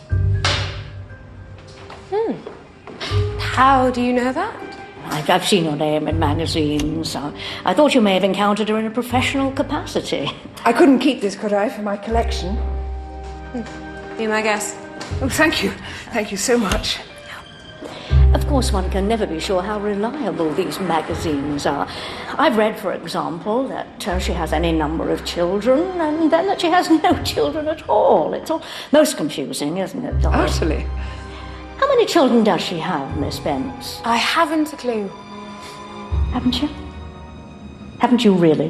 How do you know that? I've seen your name in magazines. I thought you may have encountered her in a professional capacity. I couldn't keep this, could I, for my collection? Be my guest. Oh, thank you. Thank you so much. Of course, one can never be sure how reliable these magazines are. I've read, for example, that she has any number of children, and then that she has no children at all. It's all most confusing, isn't it, Dolly? Utterly. How many children does she have, Miss Spence? I haven't a clue. Haven't you? Haven't you really?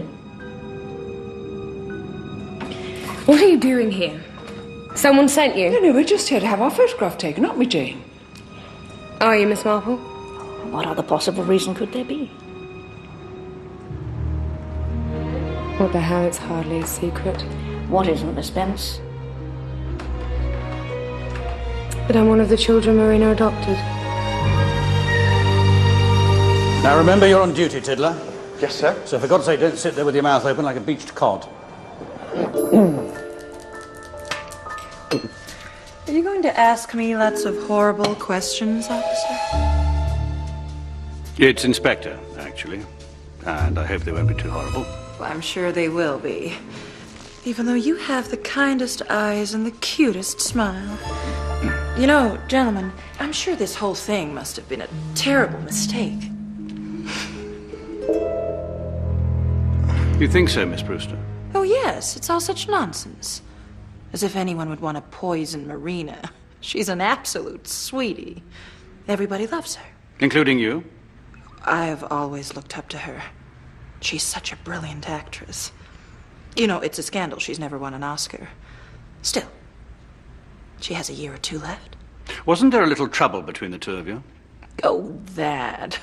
What are you doing here? Someone sent you? No, we're just here to have our photograph taken, aren't we, Jane? Are you, Miss Marple? What other possible reason could there be? What the hell, it's hardly a secret. What isn't, Miss Spence? But I'm one of the children Marina adopted. Now remember, you're on duty, Tiddler. Yes, sir. So for God's sake, don't sit there with your mouth open like a beached cod. Are you going to ask me lots of horrible questions, officer? It's Inspector, actually. And I hope they won't be too horrible. Well, I'm sure they will be. Even though you have the kindest eyes and the cutest smile. You know, gentlemen, I'm sure this whole thing must have been a terrible mistake. You think so, Miss Brewster? Oh, yes, it's all such nonsense. As if anyone would want to poison Marina. She's an absolute sweetie. Everybody loves her. Including you? I've always looked up to her. She's such a brilliant actress. You know, it's a scandal she's never won an Oscar. Still, she has a year or two left. Wasn't there a little trouble between the two of you? Oh, that.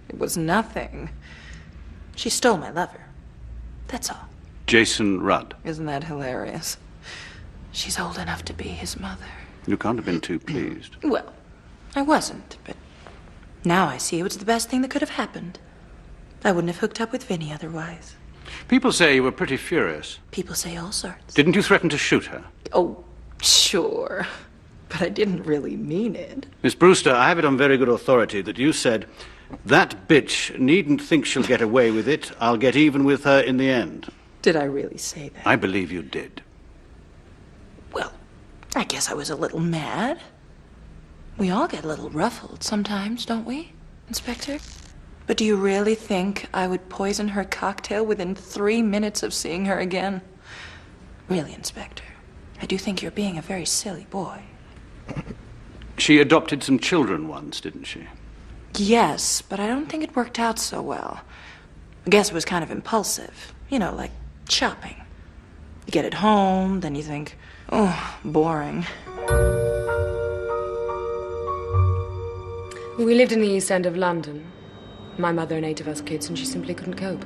It was nothing. She stole my lover. That's all. Jason Rudd. Isn't that hilarious? She's old enough to be his mother. You can't have been too pleased. Well, I wasn't, but now I see it was the best thing that could have happened. I wouldn't have hooked up with Vinny otherwise. People say you were pretty furious. People say all sorts. Didn't you threaten to shoot her? Oh, sure. But I didn't really mean it. Miss Brewster, I have it on very good authority that you said, "That bitch needn't think she'll get away with it. I'll get even with her in the end." Did I really say that? I believe you did. Well, I guess I was a little mad. We all get a little ruffled sometimes, don't we, Inspector? But do you really think I would poison her cocktail within 3 minutes of seeing her again? Really, Inspector, I do think you're being a very silly boy. She adopted some children once, didn't she? Yes, but I don't think it worked out so well. I guess it was kind of impulsive. You know, like shopping. You get it home, then you think, oh, boring. We lived in the East End of London. My mother and 8 of us kids, and she simply couldn't cope.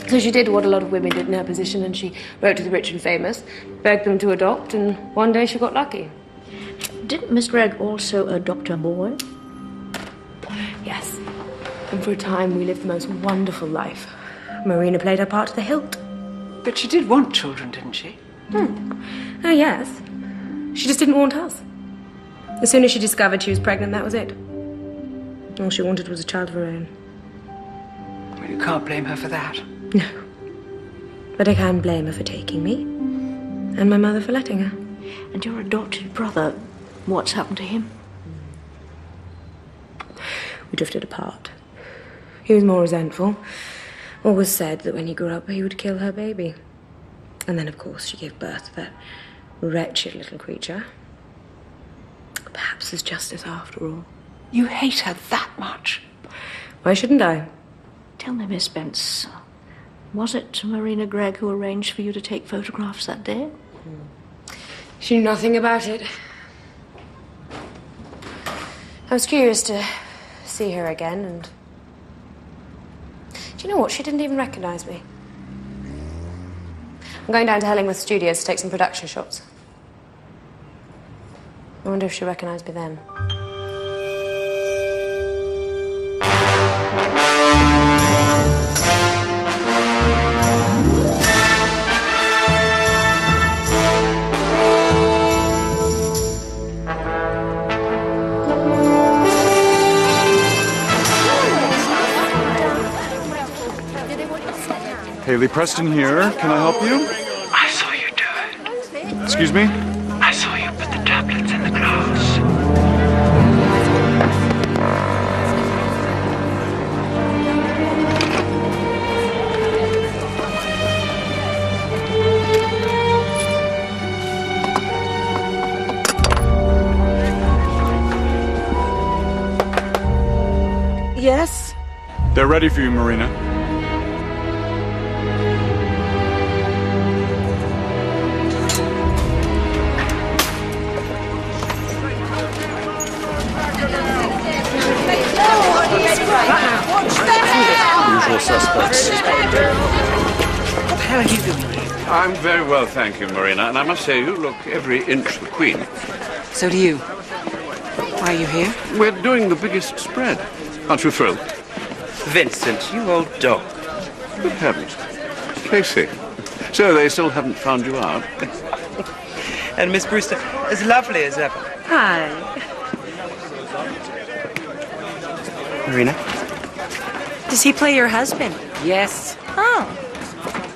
So she did what a lot of women did in her position, and she wrote to the rich and famous, begged them to adopt, and one day she got lucky. Didn't Miss Gregg also adopt a boy? Yes. And for a time, we lived the most wonderful life. Marina played her part to the hilt. But she did want children, didn't she? Oh, yes. She just didn't want us. As soon as she discovered she was pregnant, that was it. All she wanted was a child of her own. Well, you can't blame her for that. No. But I can blame her for taking me. And my mother for letting her. And your adopted brother, what's happened to him? We drifted apart. He was more resentful. Always said that when he grew up, he would kill her baby. And then, of course, she gave birth to that wretched little creature. Perhaps there's justice after all. You hate her that much? Why shouldn't I? Tell me, Miss Spence, was it Marina Gregg who arranged for you to take photographs that day? She knew nothing about it. I was curious to see her again, and... Do you know what? She didn't even recognize me. I'm going down to Hellingworth Studios to take some production shots. I wonder if she recognized me then. Haley Preston here. Can I help you? I saw you do it. Excuse me? I saw you put the tablets in the glass. Yes? They're ready for you, Marina. Usual suspects. What the hell are you doing here? I'm very well, thank you, Marina, and I must say you look every inch the queen. So do you. Why are you here? We're doing the biggest spread. Aren't you thrilled? Vincent, you old dog. Good heavens. Casey. So they still haven't found you out? And Miss Brewster, as lovely as ever. Hi. Marina? Does he play your husband? Yes. Oh.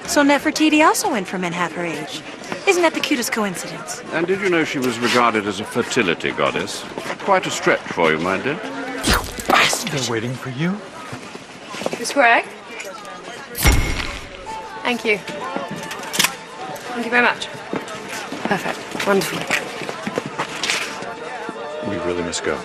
So Nefertiti also went for men half her age. Isn't that the cutest coincidence? And did you know she was regarded as a fertility goddess? Quite a stretch for you, my dear. They're waiting for you. Miss Gregg? Thank you. Thank you very much. Perfect. Wonderful. We really must go.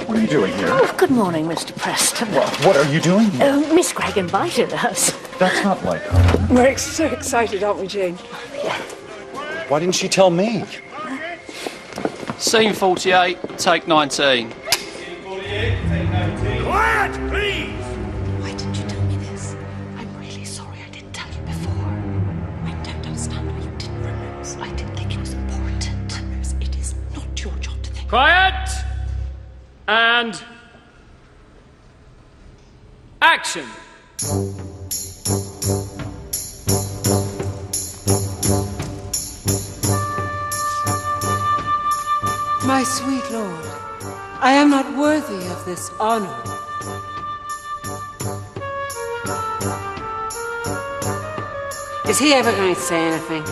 What are you doing here? Oh, good morning, Mr. Preston. What are you doing here? Miss Gregg invited us. That's not like her. We're so excited, aren't we, Jane? Why didn't she tell me? Scene 48, take 19. Quiet, please! Why didn't you tell me this? I'm really sorry I didn't tell you before. I don't understand why you didn't remove. I didn't think it was important. It is not your job to think. Quiet! And action! My sweet lord, I am not worthy of this honor. Is he ever going to say anything?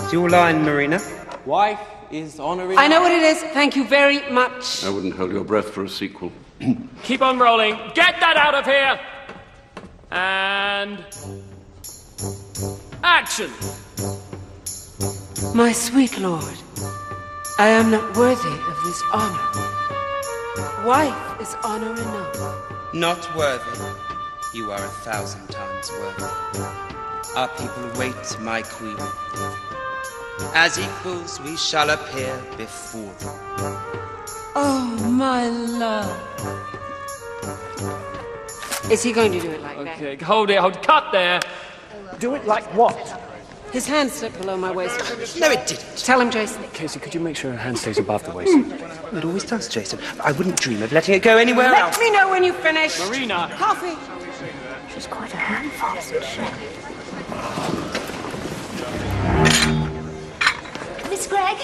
It's your line, Marina. Wife is honoring... I know what it is. Thank you very much. I wouldn't hold your breath for a sequel. Keep on rolling. Get that out of here! And action! My sweet lord, I am not worthy of this honor. Wife is honor enough. Not worthy. You are 1,000 times worthy. Our people wait, my queen. As equals we shall appear before them. Oh, my love. Is he going to do it like that? Okay, hold it, cut there. Do it like what? His hand slipped below my waist. No, it didn't. Tell him, Jason. Casey, could you make sure her hand stays above the waist? It always does, Jason. I wouldn't dream of letting it go anywhere else. Let me know when you finish. Marina. Coffee. She's quite a handful, isn't she? Miss Gregg?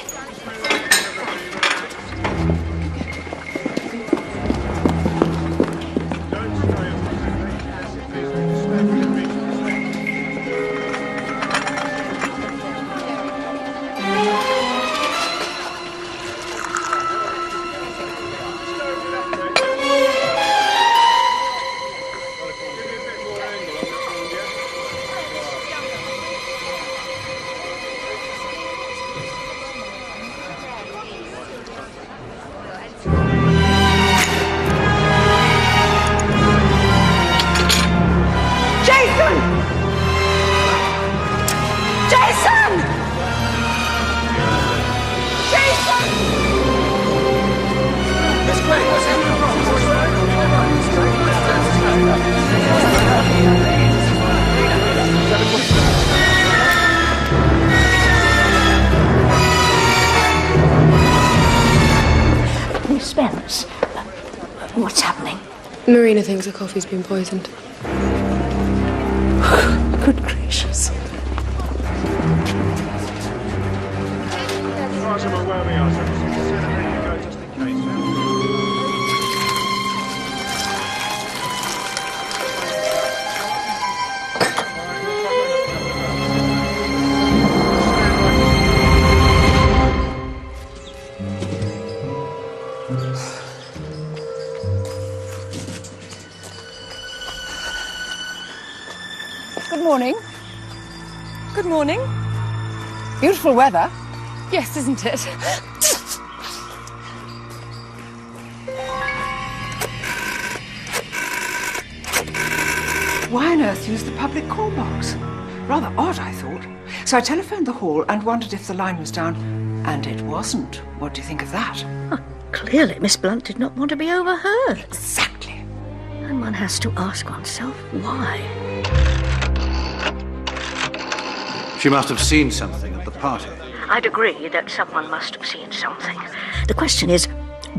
Marina thinks her coffee's been poisoned. Good gracious. Good morning. Good morning. Beautiful weather. Yes, isn't it? Why on earth use the public call box? Rather odd, I thought. So I telephoned the hall and wondered if the line was down, and it wasn't. What do you think of that? Clearly, Miss Blunt did not want to be overheard. Exactly. And one has to ask oneself why. She must have seen something at the party. I'd agree that someone must have seen something. The question is,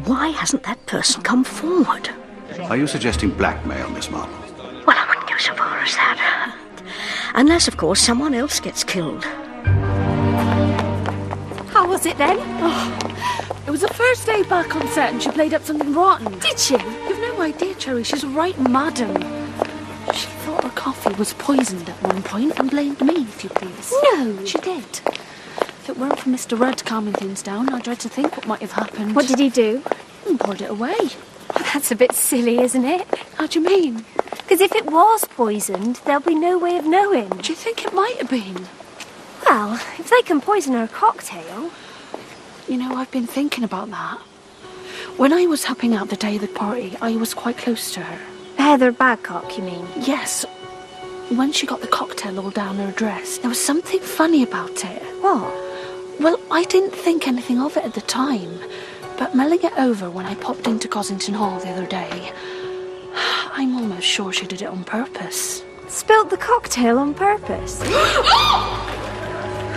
why hasn't that person come forward? Are you suggesting blackmail, Miss Marple? Well, I wouldn't go so far as that. Unless, of course, someone else gets killed. How was it then? Oh, it was the first day back on set and she played up something rotten. Did she? You've no idea, Cherry. She's right madam. She thought her coffee was poisoned at one point and blamed me, if you please. No. She did. If it weren't for Mr. Rudd calming things down, I dread to think what might have happened. What did he do? He poured it away. That's a bit silly, isn't it? How do you mean? Because if it was poisoned, there'll be no way of knowing. Do you think it might have been? Well, if they can poison her cocktail... You know, I've been thinking about that. When I was helping out the day of the party, I was quite close to her. Heather Badcock, you mean? Yes. When she got the cocktail all down her dress, there was something funny about it. What? Well, I didn't think anything of it at the time, but mulling it over when I popped into Cossington Hall the other day, I'm almost sure she did it on purpose. Spilt the cocktail on purpose?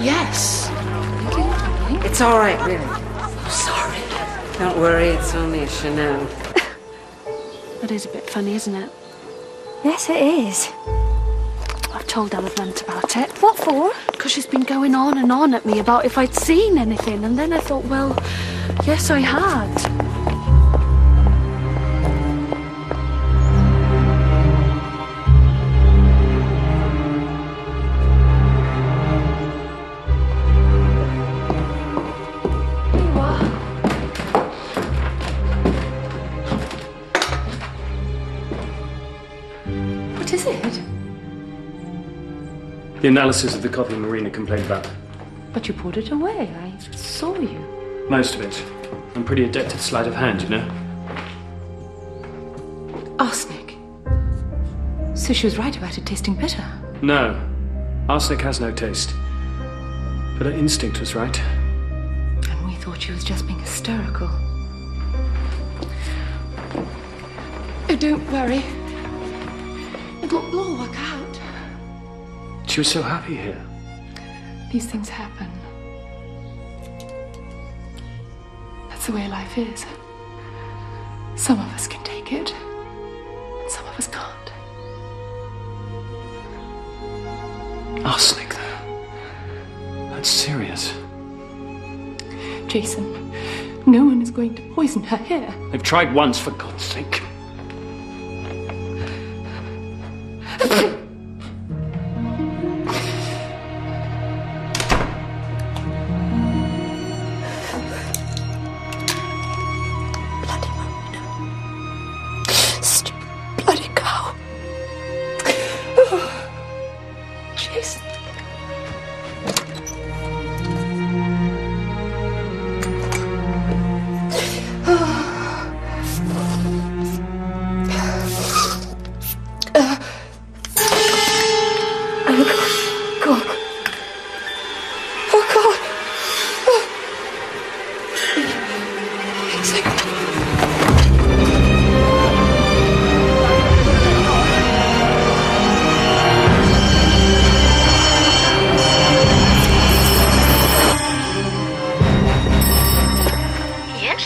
Yes. It's all right, really. Sorry. Don't worry, it's only a Chanel. That is a bit funny, isn't it? Yes, it is. I've told Ella Blunt about it. What for? Because she's been going on and on at me about if I'd seen anything, and then I thought, well, yes, I had. What is it? The analysis of the copy Marina complained about. But you put it away. I saw you. Most of it. I'm pretty adept at sleight of hand, you know. Arsenic. So she was right about it tasting bitter. No. Arsenic has no taste. But her instinct was right. And we thought she was just being hysterical. Oh, don't worry. It'll all work out. She was so happy here. These things happen. That's the way life is. Some of us can take it, and some of us can't. Arsenic, though. That's serious. Jason, no one is going to poison her hair. They've tried once, for God's sake. Jason.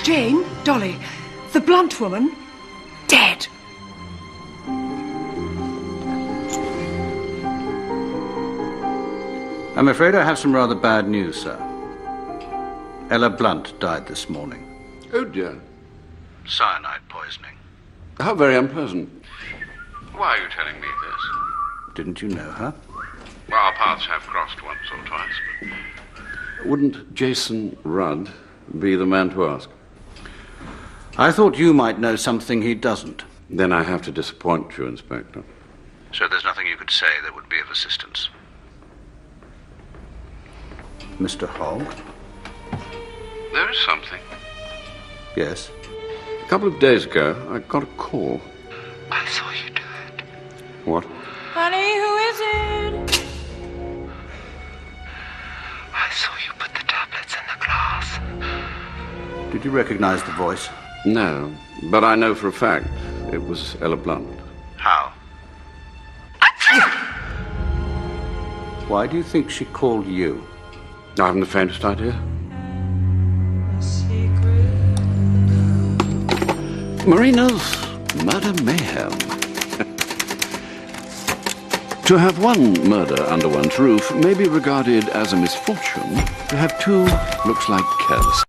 Jane, Dolly, the Blunt woman, dead. I'm afraid I have some rather bad news, sir. Ella Blunt died this morning. Oh, dear. Cyanide poisoning. How very unpleasant. Why are you telling me this? Didn't you know her? Well, our paths have crossed once or twice, but... Wouldn't Jason Rudd be the man to ask? I thought you might know something he doesn't. Then I have to disappoint you, Inspector. So there's nothing you could say that would be of assistance. Mr. Hogg? There is something. Yes? A couple of days ago, I got a call. I saw you do it. What? Honey, who is it? I saw you put the tablets in the glass. Did you recognize the voice? No, but I know for a fact it was Ella Blunt. How? Why do you think she called you? I haven't the faintest idea. Marina's murder mayhem. To have one murder under one's roof may be regarded as a misfortune. To have two looks like carelessness.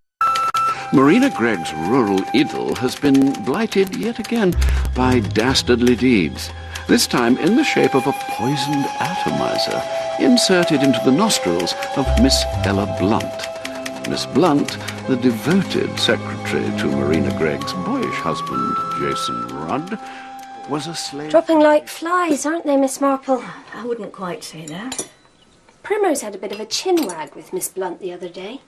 Marina Gregg's rural idyll has been blighted yet again by dastardly deeds, this time in the shape of a poisoned atomizer inserted into the nostrils of Miss Ella Blunt. Miss Blunt, the devoted secretary to Marina Gregg's boyish husband, Jason Rudd, was a slave... Dropping like flies, aren't they, Miss Marple? I wouldn't quite say that. Primrose had a bit of a chin wag with Miss Blunt the other day.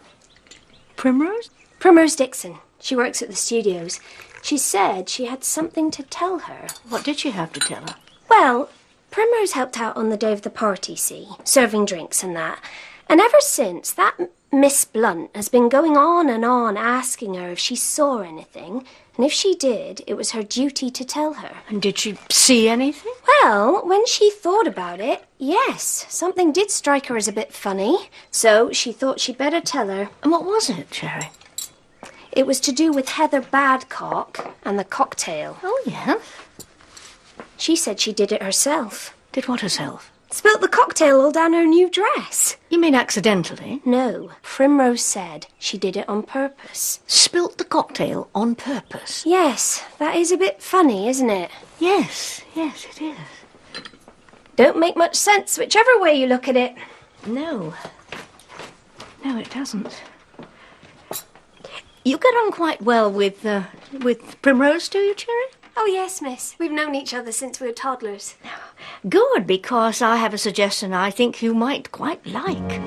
Primrose? Primrose Dixon. She works at the studios. She said she had something to tell her. What did she have to tell her? Well, Primrose helped out on the day of the party, see, serving drinks and that. And ever since, that Miss Blunt has been going on and on asking her if she saw anything. And if she did, it was her duty to tell her. And did she see anything? Well, when she thought about it, yes, something did strike her as a bit funny. So she thought she'd better tell her. And what was it, Cherry? It was to do with Heather Badcock and the cocktail. Oh, yeah? She said she did it herself. Did what herself? Spilt the cocktail all down her new dress. You mean accidentally? No, Primrose said she did it on purpose. Spilt the cocktail on purpose? Yes, that is a bit funny, isn't it? Yes, it is. Don't make much sense whichever way you look at it. No. No, it doesn't. You get on quite well with Primrose, do you, Cherry? Oh, yes, miss. We've known each other since we were toddlers. Good, because I have a suggestion I think you might quite like.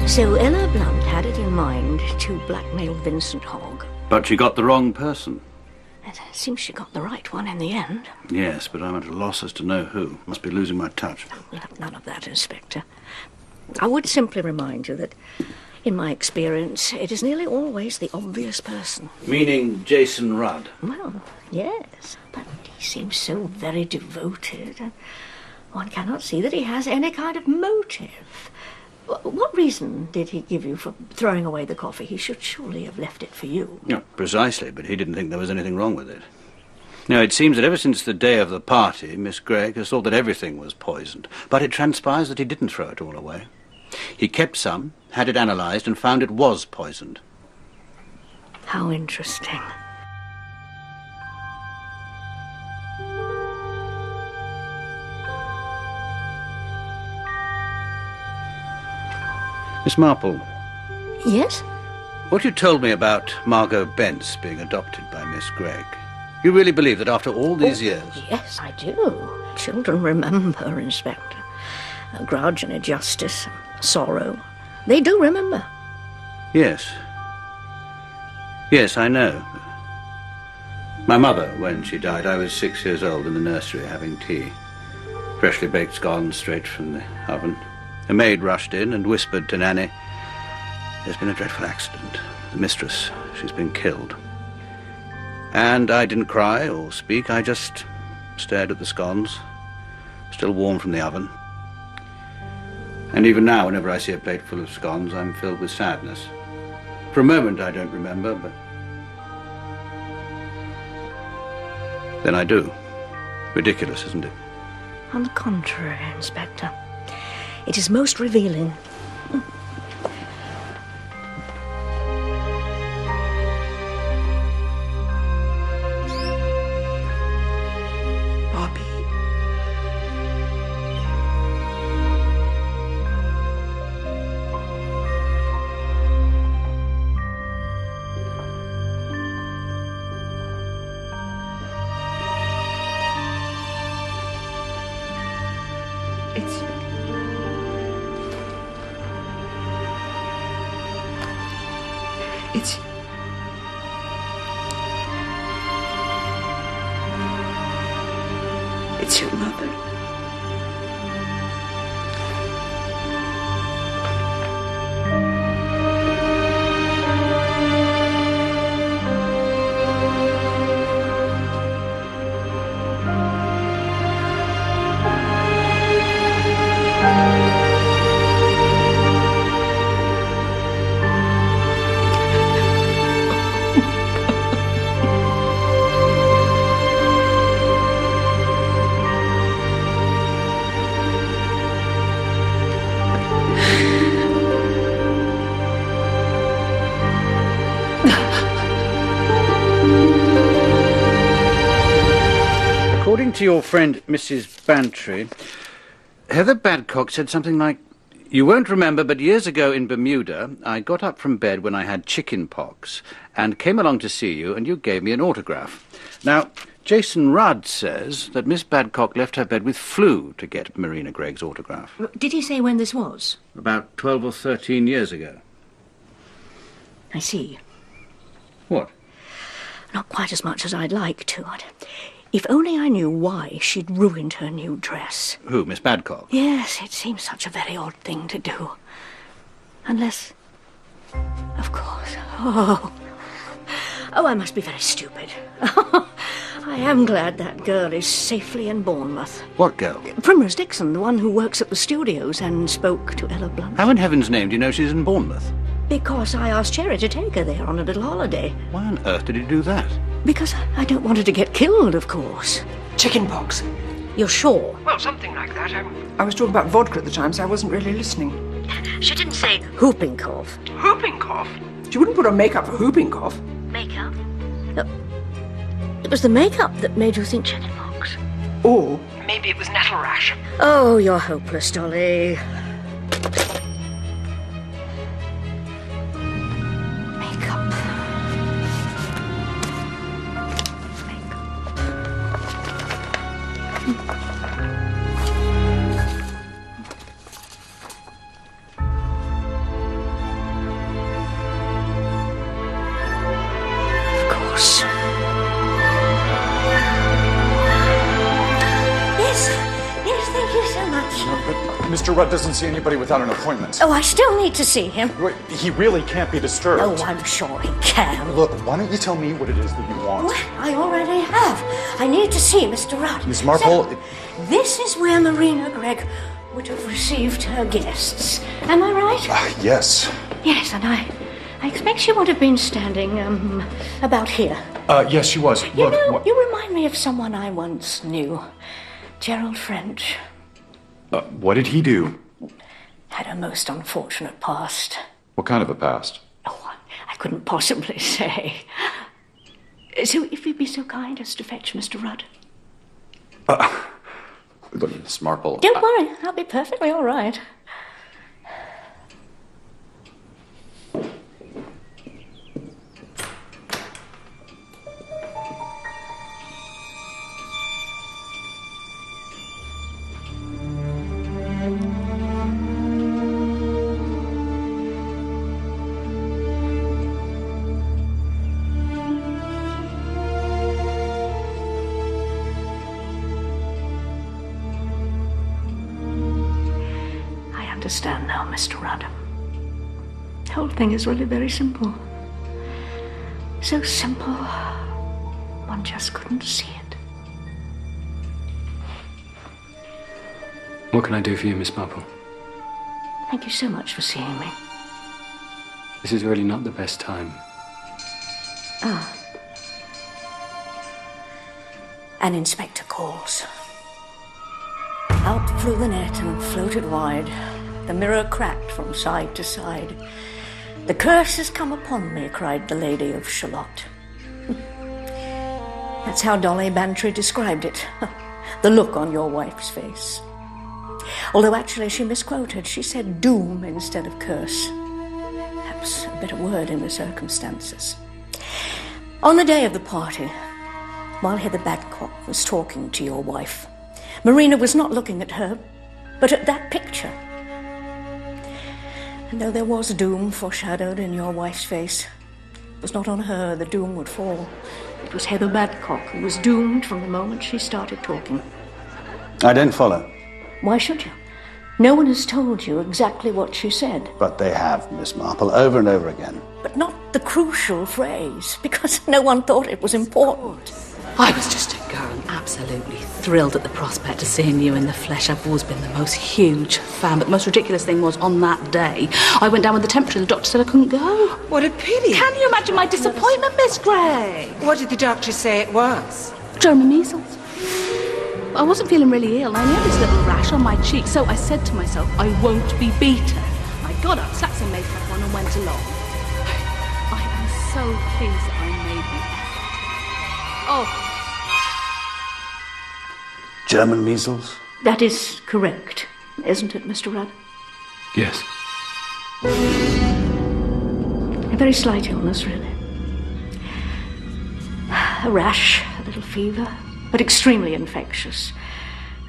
So Ella Blunt had it in mind to blackmail Vincent Hogg. But she got the wrong person. It seems she got the right one in the end. Yes, but I'm at a loss as to know who. Must be losing my touch. We'll have none of that, Inspector. I would simply remind you that, in my experience, it is nearly always the obvious person. Meaning Jason Rudd? Well, yes, but he seems so very devoted, and one cannot see that he has any kind of motive. What reason did he give you for throwing away the coffee? He should surely have left it for you. No, precisely, but he didn't think there was anything wrong with it. Now, it seems that ever since the day of the party, Miss Gregg has thought that everything was poisoned. But it transpires that he didn't throw it all away. He kept some, had it analysed, and found it was poisoned. How interesting. Miss Marple, Yes? what you told me about Margot Bence being adopted by Miss Gregg, you really believe that after all these years? Yes, I do. Children remember, Inspector. A grudge and injustice, sorrow. They do remember. Yes. Yes, I know. My mother, when she died, I was 6 years old in the nursery having tea. Freshly baked scones straight from the oven. A maid rushed in and whispered to Nanny, "There's been a dreadful accident. The mistress, she's been killed." And I didn't cry or speak. I just stared at the scones, still warm from the oven. And even now, whenever I see a plate full of scones, I'm filled with sadness. For a moment, I don't remember, but then I do. Ridiculous, isn't it? On the contrary, Inspector. It is most revealing. Bobby. It's It's your mother. According to your friend Mrs. Bantry, Heather Badcock said something like, "You won't remember, but years ago in Bermuda, I got up from bed when I had chicken pox and came along to see you, and you gave me an autograph." Now, Jason Rudd says that Miss Badcock left her bed with flu to get Marina Gregg's autograph. Did he say when this was? About 12 or 13 years ago. I see. What? Not quite as much as I'd like to. If only I knew why she'd ruined her new dress. Who, Miss Badcock? Yes, it seems such a very odd thing to do. Unless... Of course. Oh, I must be very stupid. I am glad that girl is safely in Bournemouth. What girl? Primrose Dixon, the one who works at the studios and spoke to Ella Blunt. How in heaven's name do you know she's in Bournemouth? Because I asked Cherry to take her there on a little holiday. Why on earth did he do that? Because I don't want her to get killed, of course. Chickenpox. You're sure? Well, something like that. I was talking about vodka at the time, so I wasn't really listening. She didn't say whooping cough. Whooping cough? She wouldn't put on makeup for whooping cough. Makeup? No. It was the makeup that made you think chickenpox. Or maybe it was nettle rash. Oh, you're hopeless, Dolly. Makeup. Of course. Yes, thank you so much. But Mr. Rudd doesn't see anybody without an appointment. Oh, I still need to see him. Wait, he really can't be disturbed. Oh, I'm sure he can. Look, why don't you tell me what it is that you want? Well, I already have. I need to see Mr. Rudd. Miss Marple... So, this is where Marina Gregg would have received her guests. Am I right? Yes. Yes, and I expect she would have been standing, about here. Yes, she was. You know, you remind me of someone I once knew. Gerald French. What did he do? Had a most unfortunate past. What kind of a past? Oh, I couldn't possibly say. So, if you'd be so kind as to fetch Mr. Rudd. Look, Miss Marple... Don't worry, I'll be perfectly all right. understand now, Mr. Rudd. The whole thing is really very simple. So simple, one just couldn't see it. What can I do for you, Miss Marple? Thank you so much for seeing me. This is really not the best time. Ah. An inspector calls. Out flew the net and floated wide. The mirror cracked from side to side. The curse has come upon me, cried the Lady of Shalott. That's how Dolly Bantry described it. The look on your wife's face. Although actually she misquoted. She said doom instead of curse. Perhaps a better word in the circumstances. On the day of the party, while Heather Badcock was talking to your wife, Marina was not looking at her, but at that picture. And though there was doom foreshadowed in your wife's face, it was not on her the doom would fall. It was Heather Badcock who was doomed from the moment she started talking. I don't follow. Why should you? No one has told you exactly what she said. But they have, Miss Marple, over and over again. But not the crucial phrase, because no one thought it was important. I was just a girl, absolutely thrilled at the prospect of seeing you in the flesh. I've always been the most huge fan, but the most ridiculous thing was on that day, I went down with the temperature and the doctor said I couldn't go. What a pity. Can you imagine my disappointment, Miss Gray? What did the doctor say it was? German measles. I wasn't feeling really ill. I only had this little rash on my cheek, so I said to myself, I won't be beaten. I got up, slapped some makeup on and went along. I am so pleased that I made the effort. Oh. German measles? That is correct, isn't it, Mr. Rudd? Yes. A very slight illness, really. A rash, a little fever, but extremely infectious.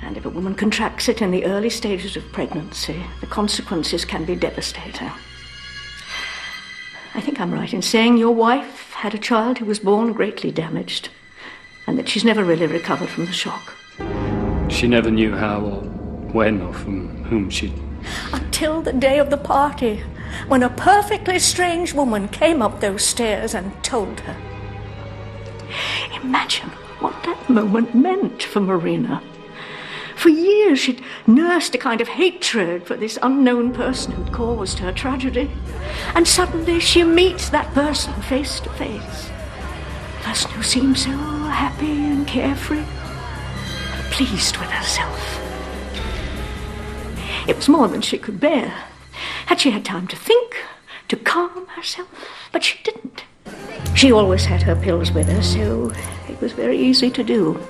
And if a woman contracts it in the early stages of pregnancy, the consequences can be devastating. I think I'm right in saying your wife had a child who was born greatly damaged, and that she's never really recovered from the shock. She never knew how or when or from whom she'd... Until the day of the party, when a perfectly strange woman came up those stairs and told her. Imagine what that moment meant for Marina. For years she'd nursed a kind of hatred for this unknown person who'd caused her tragedy. And suddenly she meets that person face to face. A person who seemed so happy and carefree, pleased with herself. It was more than she could bear. Had she had time to think, to calm herself? But she didn't. She always had her pills with her, so it was very easy to do.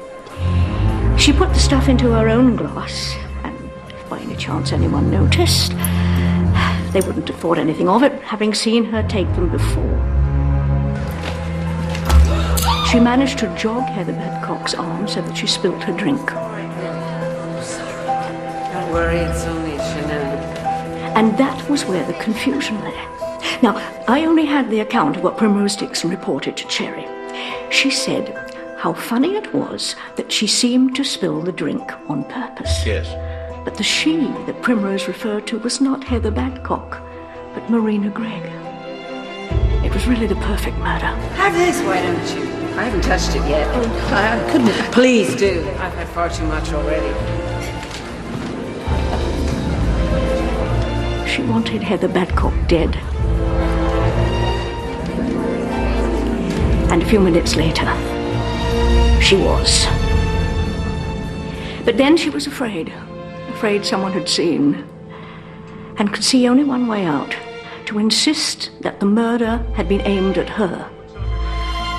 She put the stuff into her own glass, and if by any chance anyone noticed, they wouldn't have thought anything of it, having seen her take them before. She managed to jog Heather Badcock's arm so that she spilt her drink. Don't worry, it's only Chanel. And that was where the confusion lay. Now, I only had the account of what Primrose Dixon reported to Cherry. She said how funny it was that she seemed to spill the drink on purpose. Yes. But the she that Primrose referred to was not Heather Badcock, but Marina Gregg. It was really the perfect murder. Have this, why don't you? I haven't touched it yet. Oh, I couldn't. Please do. I've had far too much already. She wanted Heather Badcock dead. And a few minutes later, she was. But then she was afraid someone had seen, and could see only one way out, to insist that the murder had been aimed at her.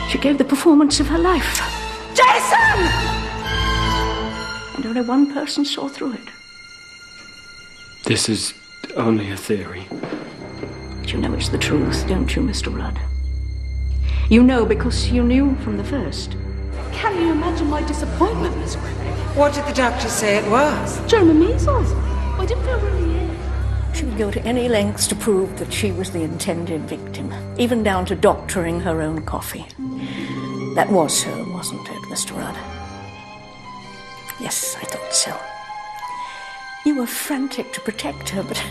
She gave the performance of her life. Jason! And only one person saw through it. This is only a theory. But you know it's the truth, don't you, Mr. Rudd? You know because you knew from the first. Can you imagine my disappointment, Miss Gray? What did the doctor say it was? German measles. I didn't feel really ill. She would go to any lengths to prove that she was the intended victim, even down to doctoring her own coffee. That was her, wasn't it, Mr. Rudd? Yes, I thought so. You were frantic to protect her, but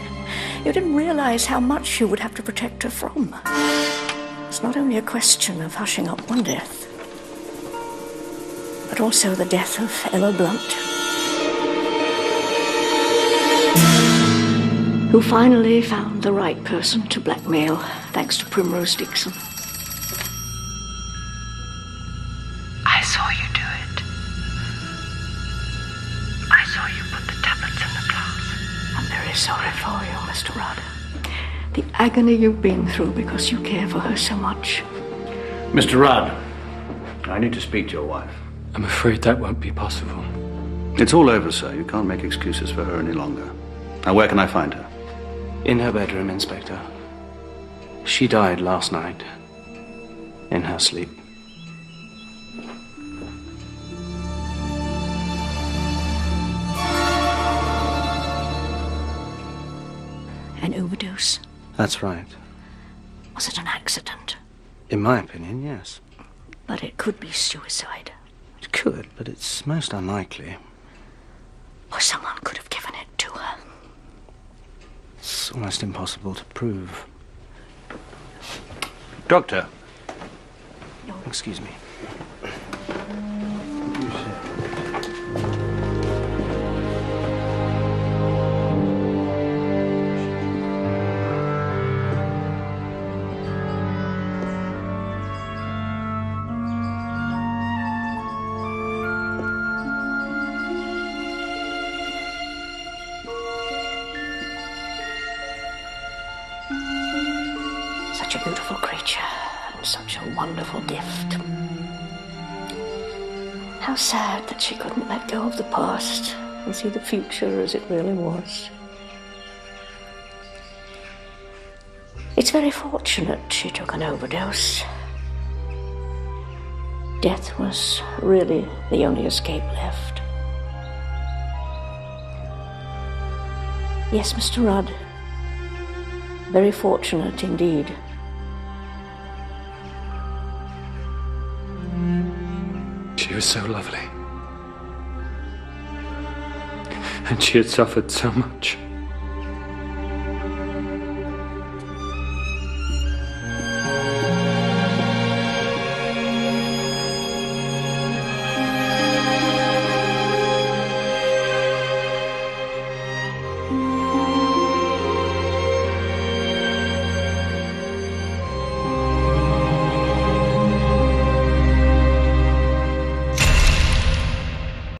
you didn't realize how much you would have to protect her from. It's not only a question of hushing up one death, but also the death of Ella Blunt, who finally found the right person to blackmail, thanks to Primrose Dixon. I saw you do it. I saw you put the tablets in the glass. I'm very sorry for you, Mr. Rudd. The agony you've been through because you care for her so much. Mr. Rudd, I need to speak to your wife. I'm afraid that won't be possible. It's all over, sir. You can't make excuses for her any longer. Now, where can I find her? In her bedroom, Inspector. She died last night. In her sleep. An overdose? That's right. Was it an accident? In my opinion, yes. But it could be suicide. It could, but it's most unlikely. Or someone could have given it to her. It's almost impossible to prove. Doctor. Excuse me. Such a beautiful creature, and such a wonderful gift. How sad that she couldn't let go of the past and see the future as it really was. It's very fortunate she took an overdose. Death was really the only escape left. Yes, Mr. Rudd. Very fortunate indeed. She was so lovely. And she had suffered so much.